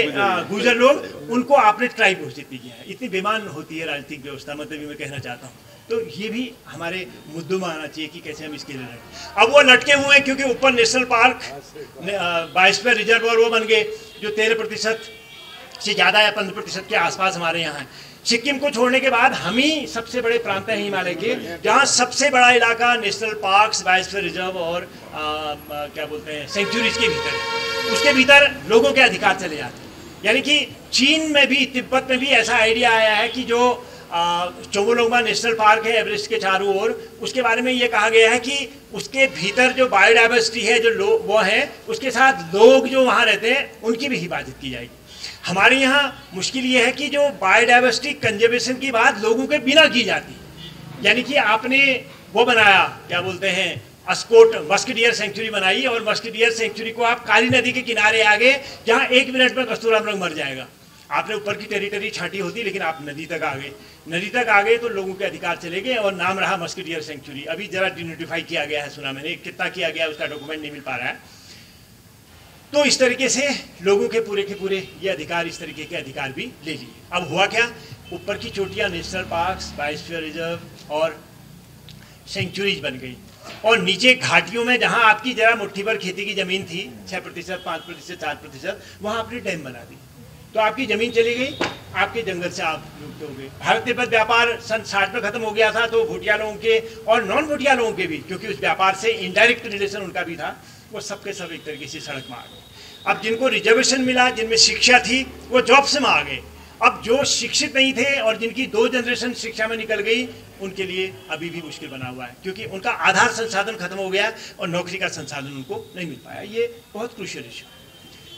Speaker 1: गुजर लोग, उनको आपने ट्राइब घोषित नहीं किया है। इतनी बेमान होती है राजनीतिक व्यवस्था, मतलब मैं कहना चाहता हूँ। तो ये भी हमारे मुद्दों में आना चाहिए कि कैसे हम इसके लिए लड़ें। अब वो लटके हुए हैं, क्योंकि ऊपर नेशनल पार्क, बायोस्फीयर रिजर्व और वो बन गए जो 13% से ज़्यादा या 15% के आसपास हमारे यहाँ है। सिक्किम को छोड़ने के बाद हम ही सबसे बड़े प्रांत हैं हिमालय के, जहाँ सबसे बड़ा इलाका नेशनल पार्क्स, बायोस्फीयर रिजर्व और क्या बोलते हैं सेंचुरीज के भीतर है। उसके भीतर लोगों के अधिकार चले जाते हैं। यानी कि चीन में भी, तिब्बत में भी ऐसा आइडिया आया है कि जो चोमोलोंगमा नेशनल पार्क है एवरेस्ट के चारों ओर, उसके बारे में ये कहा गया है कि उसके भीतर जो बायोडाइवर्सिटी है, जो वो है, उसके साथ लोग जो वहाँ रहते हैं उनकी भी हिफाजत की जाएगी। हमारे यहाँ मुश्किल ये है कि जो बायोडाइवर्सिटी कंजर्वेशन की बात लोगों के बिना की जाती है। यानी कि आपने वो बनाया, क्या बोलते हैं, अस्कोट मस्क डियर सेंचुरी बनाई, और मस्क डियर सेंचुरी को आप काली नदी के किनारे आ गए, जहाँ 1 मिनट में कस्तूरा मृग मर जाएगा। आपने ऊपर की टेरिटरी छांटी होती, लेकिन आप नदी तक आ गए। नदी तक आ गए तो लोगों के अधिकार चले गए, और नाम रहा मस्क डियर सेंचुरी। अभी जरा डिनोटिफाई किया गया है, सुना मैंने, कितना किया गया उसका डॉक्यूमेंट नहीं मिल पा रहा है। तो इस तरीके से लोगों के पूरे ये अधिकार, इस तरीके के अधिकार भी ले लिए। अब हुआ क्या, ऊपर की चोटियाँ नेशनल पार्क्स, बायोस्फीयर रिजर्व और सेंचुरीज बन गई, और नीचे घाटियों में जहाँ आपकी जरा मुट्ठी भर खेती की ज़मीन थी, 6%, 5%, 4%, वहाँ आपने डैम बना दी, तो आपकी ज़मीन चली गई, आपके जंगल से आप लुप्त हो गए। भारत तिब्बत व्यापार सन 60 में खत्म हो गया था, तो भूटिया लोगों के और नॉन भूटिया लोगों के भी, क्योंकि उस व्यापार से इनडायरेक्ट रिलेशन उनका भी था, वो सबके सब एक तरीके से सड़क में आ गए। अब जिनको रिजर्वेशन मिला, जिनमें शिक्षा थी, वो जॉब्स में आ गए। अब जो शिक्षित नहीं थे और जिनकी 2 जनरेशन शिक्षा में निकल गई, उनके लिए अभी भी मुश्किल बना हुआ है, क्योंकि उनका आधार संसाधन खत्म हो गया और नौकरी का संसाधन उनको नहीं मिल पाया। ये बहुत क्रूशियल इशू है।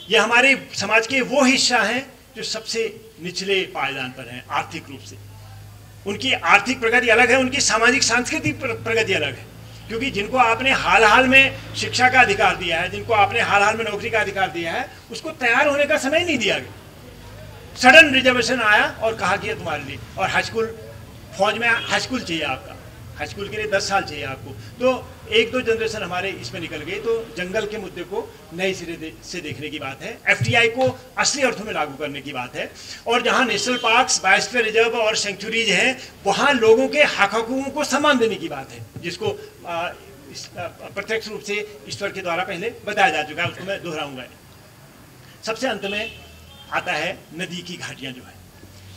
Speaker 1: ये हमारे समाज के वो हिस्सा हैं जो सबसे निचले पायदान पर हैं आर्थिक रूप से। उनकी आर्थिक प्रगति अलग है, उनकी सामाजिक सांस्कृतिक प्रगति अलग है, क्योंकि जिनको आपने हाल में शिक्षा का अधिकार दिया है, जिनको आपने हाल में नौकरी का अधिकार दिया है, उसको तैयार होने का समय नहीं दिया गया। सडन रिजर्वेशन आया और कहा कि तुम्हारे लिए, और हाई स्कूल, फौज में हाई स्कूल चाहिए आपका, हाई स्कूल के लिए 10 साल चाहिए आपको। तो 1-2 जनरेशन हमारे इसमें निकल गए। तो जंगल के मुद्दे को नए सिरे से देखने की बात है, FTI को असली अर्थों में लागू करने की बात है। और जहाँ नेशनल पार्क्स, बायोस्फीयर रिजर्व और सेंचुरीज हैं, वहाँ लोगों के हकों को सम्मान देने की बात है, जिसको प्रत्यक्ष रूप से ईश्वर के द्वारा पहले बताया जा चुका है, उसको मैं दोहराऊंगा। सबसे अंत में आता है नदी की घाटियाँ जो है।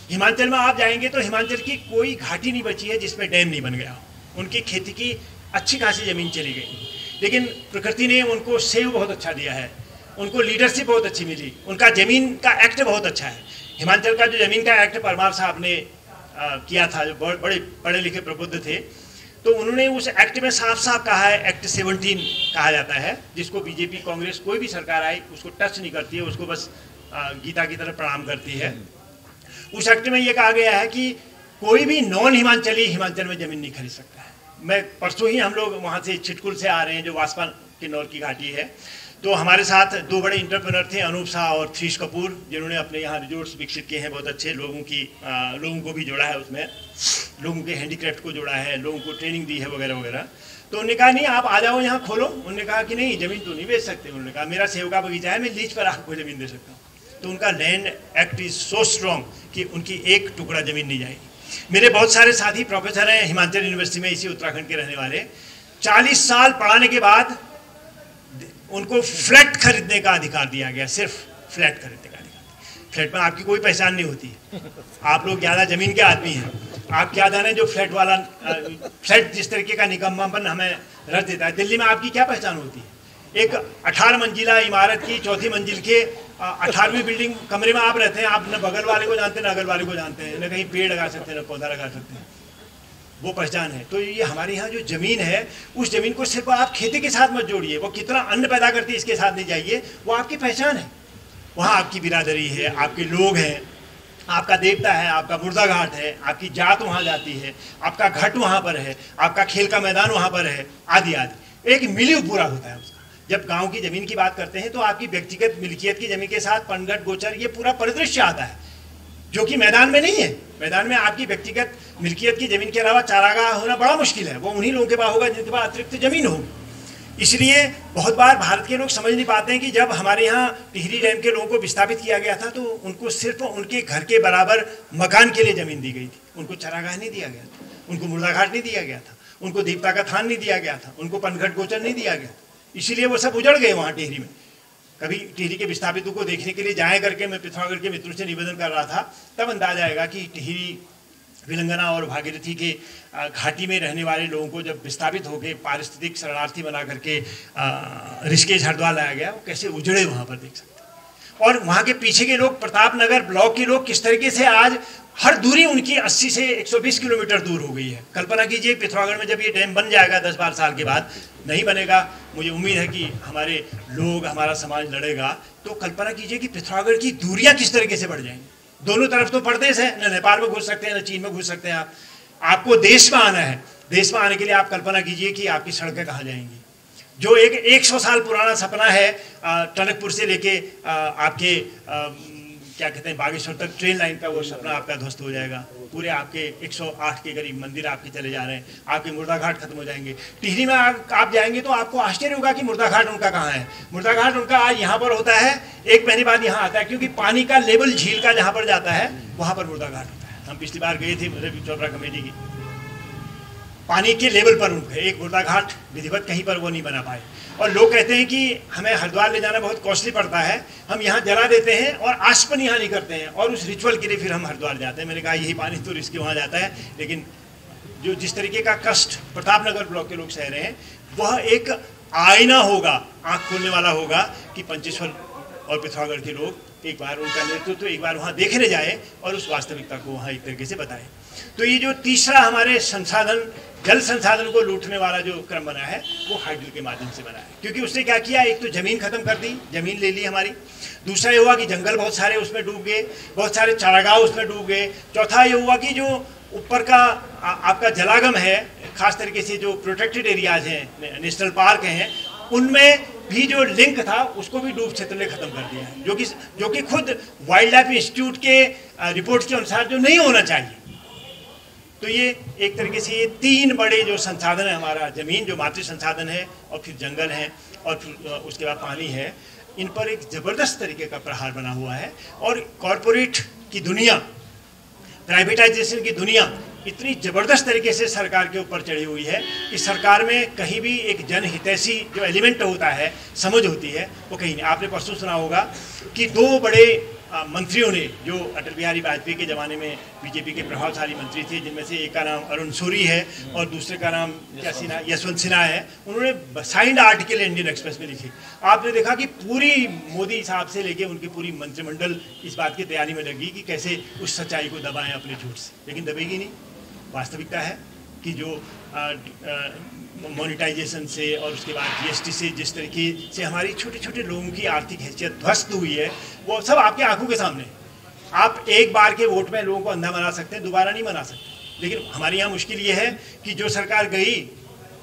Speaker 1: हिमाचल में आप जाएंगे तो हिमाचल की कोई घाटी नहीं बची है जिसमें डैम नहीं बन गया हो। उनकी खेती की अच्छी खासी ज़मीन चली गई, लेकिन प्रकृति ने उनको सेव बहुत अच्छा दिया है, उनको लीडरशिप बहुत अच्छी मिली, उनका ज़मीन का एक्ट बहुत अच्छा है। हिमाचल का जो ज़मीन का एक्ट परमार साहब ने किया था, जो बड़े पढ़े लिखे प्रबुद्ध थे, तो उन्होंने उस एक्ट में साफ साफ कहा है, एक्ट 17 कहा जाता है, जिसको बीजेपी कांग्रेस कोई भी सरकार आई उसको टच नहीं करती है, उसको बस गीता की तरह प्रणाम करती है। उस एक्ट में ये कहा गया है कि कोई भी नॉन हिमाचली हिमाचल में ज़मीन नहीं खरीद सकता है। मैं परसों ही हम लोग वहाँ से छिटकुल से आ रहे हैं, जो वासपा किन्नौर की घाटी है। तो हमारे साथ 2 बड़े इंटरप्रेनर थे, अनूप शाह और थ्रीश कपूर, जिन्होंने अपने यहाँ रिजोर्ट्स विकसित किए हैं बहुत अच्छे। लोगों को भी जोड़ा है उसमें, लोगों के हैंडीक्राफ्ट को जोड़ा है, लोगों को ट्रेनिंग दी है वगैरह वगैरह। तो उन्होंने कहा नहीं आप आ जाओ यहाँ खोलो। उन्होंने कहा कि नहीं ज़मीन तो नहीं बेच सकते। उन्होंने कहा मेरा सेव का बगीचा है, मैं लीज पर आपको ज़मीन दे सकता हूँ। तो उनका land act is so strong कि उनकी एक टुकड़ा ज़मीन नहीं जाएगी। मेरे बहुत सारे साथी प्रोफेसर हैं हिमाचल यूनिवर्सिटी में, इसी उत्तराखंड के रहने वाले। 40 साल पढ़ाने के बाद उनको फ्लैट खरीदने का अधिकार दिया गया, सिर्फ फ्लैट खरीदने का अधिकार। फ्लैट में आपकी कोई पहचान नहीं होती, आप लोग ज़्यादा ज़मीन के आदमी हैं। आप क्या जाने जो फ्लैट वाला फ्लैट जिस तरीके का निकम्मापन हमें रख देता है। दिल्ली में आपकी क्या पहचान होती है? एक 18 मंजिला इमारत की 4थी मंजिल के 18वीं बिल्डिंग कमरे में आप रहते हैं, आप न बगल वाले को जानते हैं न अगल वाले को जानते हैं, न कहीं पेड़ लगा सकते हैं न पौधा लगा सकते हैं, वो पहचान है। तो ये हमारे यहाँ जो ज़मीन है, उस ज़मीन को सिर्फ आप खेती के साथ मत जोड़िए, वो कितना अन्न पैदा करती है इसके साथ नहीं जाइए, वो आपकी पहचान है। वहाँ आपकी बिरादरी है, आपके लोग हैं, आपका देवता है, आपका मुर्दा घाट है, आपकी जात वहाँ जाती है, आपका घट वहाँ पर है, आपका खेल का मैदान वहाँ पर है, आदि आदि। एक मिलियू पूरा होता है उसका। जब गांव की ज़मीन की बात करते हैं तो आपकी व्यक्तिगत मिल्कियत की ज़मीन के साथ पनघट, गोचर, ये पूरा परिदृश्य आता है, जो कि मैदान में नहीं है। मैदान में आपकी व्यक्तिगत मिल्कियत की ज़मीन के अलावा चारागाह होना बड़ा मुश्किल है, वो उन्हीं लोगों के पास होगा जिनके पास अतिरिक्त ज़मीन होगी। इसलिए बहुत बार भारत के लोग समझ नहीं पाते हैं कि जब हमारे यहाँ टिहरी डैम के लोगों को विस्थापित किया गया था, तो उनको सिर्फ उनके घर के बराबर मकान के लिए ज़मीन दी गई थी, उनको चारागाह नहीं दिया गया था, उनको मुर्दाघाट नहीं दिया गया था, उनको देवता का थान नहीं दिया गया था, उनको पनघट गोचर नहीं दिया गया। इसीलिए वो सब उजड़ गए वहाँ टिहरी में। कभी टिहरी के विस्थापितों को देखने के लिए जाया करके मैं पिथौरागढ़ के मित्रों से निवेदन कर रहा था, तब अंदाजा आएगा कि टिहरी, विलंगना और भागीरथी के घाटी में रहने वाले लोगों को जब विस्थापित होकर पारिस्थितिक शरणार्थी बना करके ऋषिकेश हरिद्वार लाया गया, वो कैसे उजड़े वहाँ पर देख सकते हैं। और वहाँ के पीछे के लोग, प्रतापनगर ब्लॉक के लोग किस तरीके से आज हर दूरी उनकी 80 से 120 किलोमीटर दूर हो गई है। कल्पना कीजिए पिथौरागढ़ में जब ये डैम बन जाएगा 10-12 साल के बाद, नहीं बनेगा, मुझे उम्मीद है कि हमारे लोग, हमारा समाज लड़ेगा, तो कल्पना कीजिए कि पिथौरागढ़ की दूरियां किस तरीके से बढ़ जाएंगी। दोनों तरफ तो परदेश है, न नेपाल में घुस सकते हैं न चीन में घुस सकते हैं। आपको देश में आना है, देश में आने के लिए आप कल्पना कीजिए कि आपकी सड़कें कहाँ जाएंगी। जो एक 100 साल पुराना सपना है टनकपुर से लेके आपके क्या कहते हैं बागेश्वर तक ट्रेन लाइन का, वो सपना आपका ध्वस्त हो जाएगा। पूरे आपके 108 के करीब मंदिर आपके चले जा रहे हैं, आपके मुर्दा घाट खत्म हो जाएंगे। टिहरी में आप जाएंगे तो आपको आश्चर्य होगा कि मुर्दा घाट उनका कहाँ है। मुर्दा घाट उनका आज यहाँ पर होता है, एक महीने बाद यहाँ आता है, क्योंकि पानी का लेवल झील का जहाँ पर जाता है वहाँ पर मुर्दा घाट होता है। हम पिछली बार गए थे चोपड़ा कमेटी की, पानी के लेवल पर उनके एक मुर्दा घाट विधिवत कहीं पर वो नहीं बना पाए। और लोग कहते हैं कि हमें हरिद्वार ले जाना बहुत कॉस्टली पड़ता है, हम यहाँ जला देते हैं और आचमन यहाँ नहीं करते हैं, और उस रिचुअल के लिए फिर हम हरिद्वार जाते हैं। मैंने कहा यही पानी तो रिस्क वहाँ जाता है, लेकिन जो जिस तरीके का कष्ट प्रतापनगर ब्लॉक के लोग सह रहे हैं, वह एक आईना होगा, आँख खोलने वाला होगा कि पंचेश्वर और पिथौरागढ़ के लोग एक बार, उनका नेतृत्व एक बार वहाँ देखने जाए और उस वास्तविकता को वहाँ एक तरीके से बताएं। तो ये जो तीसरा हमारे संसाधन, जल संसाधन को लूटने वाला जो क्रम बना है, वो हाइडल के माध्यम से बना है। क्योंकि उसने क्या किया, एक तो ज़मीन खत्म कर दी, ज़मीन ले ली हमारी। दूसरा ये हुआ कि जंगल बहुत सारे उसमें डूब गए, बहुत सारे चारागाह उसमें डूब गए। चौथा ये हुआ कि जो ऊपर का आपका जलागम है, खास तरीके से जो प्रोटेक्टेड एरियाज हैं, नेशनल पार्क हैं, उनमें भी जो लिंक था उसको भी डूब क्षेत्र ने खत्म कर दिया है, जो कि खुद वाइल्ड लाइफ इंस्टीट्यूट के रिपोर्ट के अनुसार जो नहीं होना चाहिए। तो ये एक तरीके से ये तीन बड़े जो संसाधन है, हमारा ज़मीन जो मातृ संसाधन है, और फिर जंगल है, और फिर उसके बाद पानी है, इन पर एक ज़बरदस्त तरीके का प्रहार बना हुआ है। और कॉरपोरेट की दुनिया, प्राइवेटाइजेशन की दुनिया इतनी ज़बरदस्त तरीके से सरकार के ऊपर चढ़ी हुई है कि सरकार में कहीं भी एक जनहितैषी जो एलिमेंट होता है, समझ होती है, वो कहीं नहीं। आपने परसों सुना होगा कि दो बड़े मंत्रियों ने, जो अटल बिहारी वाजपेयी के ज़माने में बीजेपी के प्रभावशाली मंत्री थे, जिनमें से एक का नाम अरुण शौरी है और दूसरे का नाम क्या सिन्हा, यशवंत सिन्हा है, उन्होंने साइंड आर्टिकल इंडियन एक्सप्रेस में लिखे। आपने देखा कि पूरी मोदी साहब से लेके उनकी पूरी मंत्रिमंडल इस बात की तैयारी में लगी कि कैसे उस सच्चाई को दबाएं अपने झूठ से, लेकिन दबेगी नहीं। वास्तविकता है कि जो मोनेटाइजेशन से और उसके बाद जीएसटी से जिस तरीके से हमारी छोटे छोटे लोगों की आर्थिक हैसियत ध्वस्त हुई है, वो सब आपके आंखों के सामने। आप एक बार के वोट में लोगों को अंधा बना सकते हैं, दोबारा नहीं बना सकते। लेकिन हमारे यहाँ मुश्किल ये है कि जो सरकार गई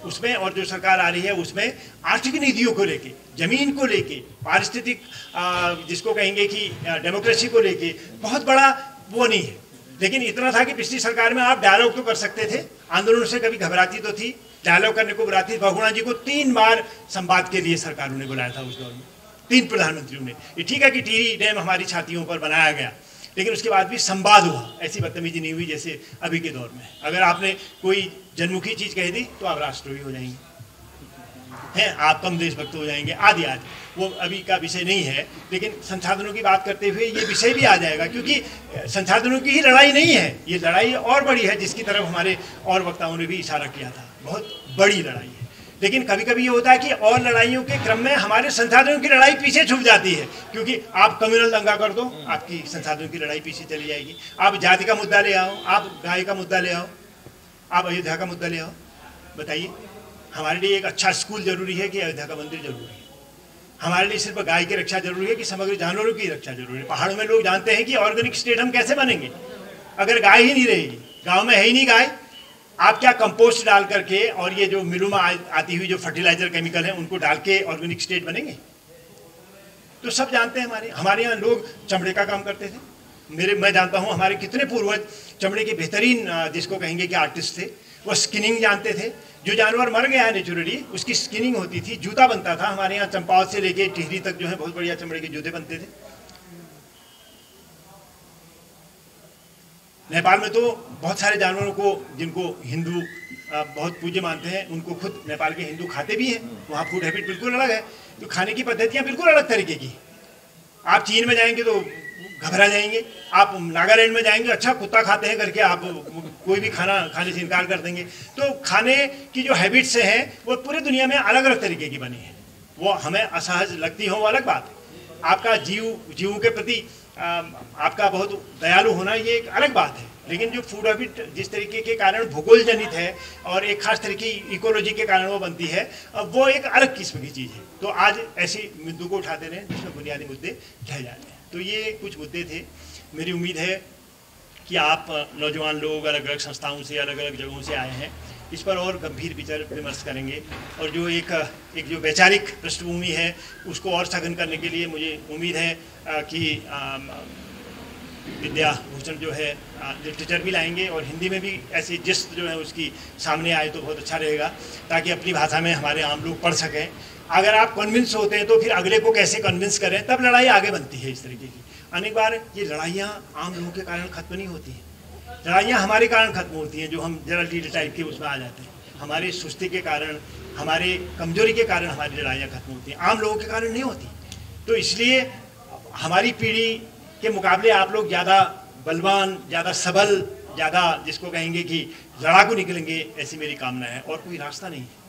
Speaker 1: उसमें और जो सरकार आ रही है उसमें आर्थिक नीतियों को लेके, जमीन को लेके, पारिस्थितिक जिसको कहेंगे कि डेमोक्रेसी को लेके बहुत बड़ा वो नहीं है। लेकिन इतना था कि पिछली सरकार में आप डायलॉग तो कर सकते थे, आंदोलन से कभी घबराती तो थी, डायलॉग करने को बुलाती। बहुगुणा जी को 3 बार संवाद के लिए सरकारों ने बुलाया था उस दौर में, 3 प्रधानमंत्रियों ने। ये ठीक है कि टीरी डैम हमारी छातियों पर बनाया गया, लेकिन उसके बाद भी संवाद हुआ, ऐसी बदतमीजी नहीं हुई जैसे अभी के दौर में। अगर आपने कोई जनमुखी चीज़ कह दी तो आप राष्ट्रद्रोही हो जाएंगे, हैं, आप कम देशभक्त हो जाएंगे, आदि आदि। वो अभी का विषय नहीं है, लेकिन संसाधनों की बात करते हुए ये विषय भी आ जाएगा, क्योंकि संसाधनों की ही लड़ाई नहीं है, ये लड़ाई और बड़ी है, जिसकी तरफ हमारे और वक्ताओं ने भी इशारा किया था। बहुत बड़ी लड़ाई है, लेकिन कभी कभी ये होता है कि और लड़ाइयों के क्रम में हमारे संसाधनों की लड़ाई पीछे छूट जाती है, क्योंकि आप कम्युनल दंगा कर दो, आपकी संसाधनों की लड़ाई पीछे चली जाएगी। आप जाति का मुद्दा ले आओ, आप गाय का मुद्दा ले आओ, आप अयोध्या का मुद्दा ले आओ, बताइए। हमारे लिए एक अच्छा स्कूल जरूरी है कि अयोध्या का मंदिर जरूरी है? हमारे लिए सिर्फ गाय की रक्षा जरूरी है कि समग्र जानवरों की रक्षा जरूरी है? पहाड़ों में लोग जानते हैं कि ऑर्गेनिक स्टेट हम कैसे बनेंगे अगर गाय ही नहीं रहेगी, गांव में है ही नहीं गाय। आप क्या कंपोस्ट डाल करके और ये जो मिलों में आती हुई जो फर्टिलाइजर केमिकल है उनको डाल के ऑर्गेनिक स्टेट बनेंगे? तो सब जानते हैं। हमारे यहाँ लोग चमड़े का काम करते थे। मैं जानता हूँ हमारे कितने पूर्वज चमड़े के बेहतरीन जिसको कहेंगे कि आर्टिस्ट थे। वो स्किनिंग जानते थे, जो जानवर मर गया है नेचुरली उसकी स्किनिंग होती थी, जूता बनता था। हमारे यहाँ चंपावत से लेके टिहरी तक जो है बहुत बढ़िया चमड़े के जूते बनते थे। नेपाल में तो बहुत सारे जानवरों को, जिनको हिंदू बहुत पूज्य मानते हैं, उनको खुद नेपाल के हिंदू खाते भी हैं। वहाँ फूड हैबिट बिल्कुल अलग है, तो खाने की पद्धतियाँ बिल्कुल अलग तरीके की। आप चीन में जाएंगे तो घबरा जाएंगे, आप नागालैंड में जाएंगे अच्छा कुत्ता खाते हैं करके आप कोई भी खाना खाने से इनकार कर देंगे। तो खाने की जो हैबिट्स हैं वो पूरी दुनिया में अलग अलग तरीके की बनी है। वो हमें असहज लगती हो वो अलग बात है, आपका जीवों के प्रति आपका बहुत दयालु होना ये एक अलग बात है। लेकिन जो फूड हैबिट जिस तरीके के कारण भूगोल जनित है और एक खास तरीके की इकोलॉजी के कारण वो बनती है, वो एक अलग किस्म की चीज़ है। तो आज ऐसी मुद्दों को उठाते रहे जिसमें बुनियादी मुद्दे कहे जाते हैं। तो ये कुछ मुद्दे थे। मेरी उम्मीद है कि आप नौजवान लोग अलग अलग संस्थाओं से, अलग अलग जगहों से आए हैं, इस पर और गंभीर विचार विमर्श करेंगे। और जो एक जो वैचारिक पृष्ठभूमि है उसको और सघन करने के लिए मुझे उम्मीद है कि विद्या भूषण जो है लिटरेचर भी लाएंगे और हिंदी में भी ऐसी जिस्त जो है उसकी सामने आए तो बहुत अच्छा रहेगा, ताकि अपनी भाषा में हमारे आम लोग पढ़ सकें। अगर आप कन्विंस होते हैं तो फिर अगले को कैसे कन्विंस करें, तब लड़ाई आगे बनती है इस तरीके की। अनेक बार ये लड़ाइयाँ आम लोगों के कारण खत्म नहीं होती हैं, लड़ाइयाँ हमारे कारण खत्म होती हैं, जो हम जरा लीडर टाइप के उसमें आ जाते हैं। हमारी सुस्ती के कारण, हमारे कमजोरी के कारण हमारी लड़ाइयाँ खत्म होती हैं, आम लोगों के कारण नहीं होती। तो इसलिए हमारी पीढ़ी के मुकाबले आप लोग ज़्यादा बलवान, ज़्यादा सबल, ज़्यादा जिसको कहेंगे कि लड़ाकू निकलेंगे, ऐसी मेरी कामना है। और कोई रास्ता नहीं है।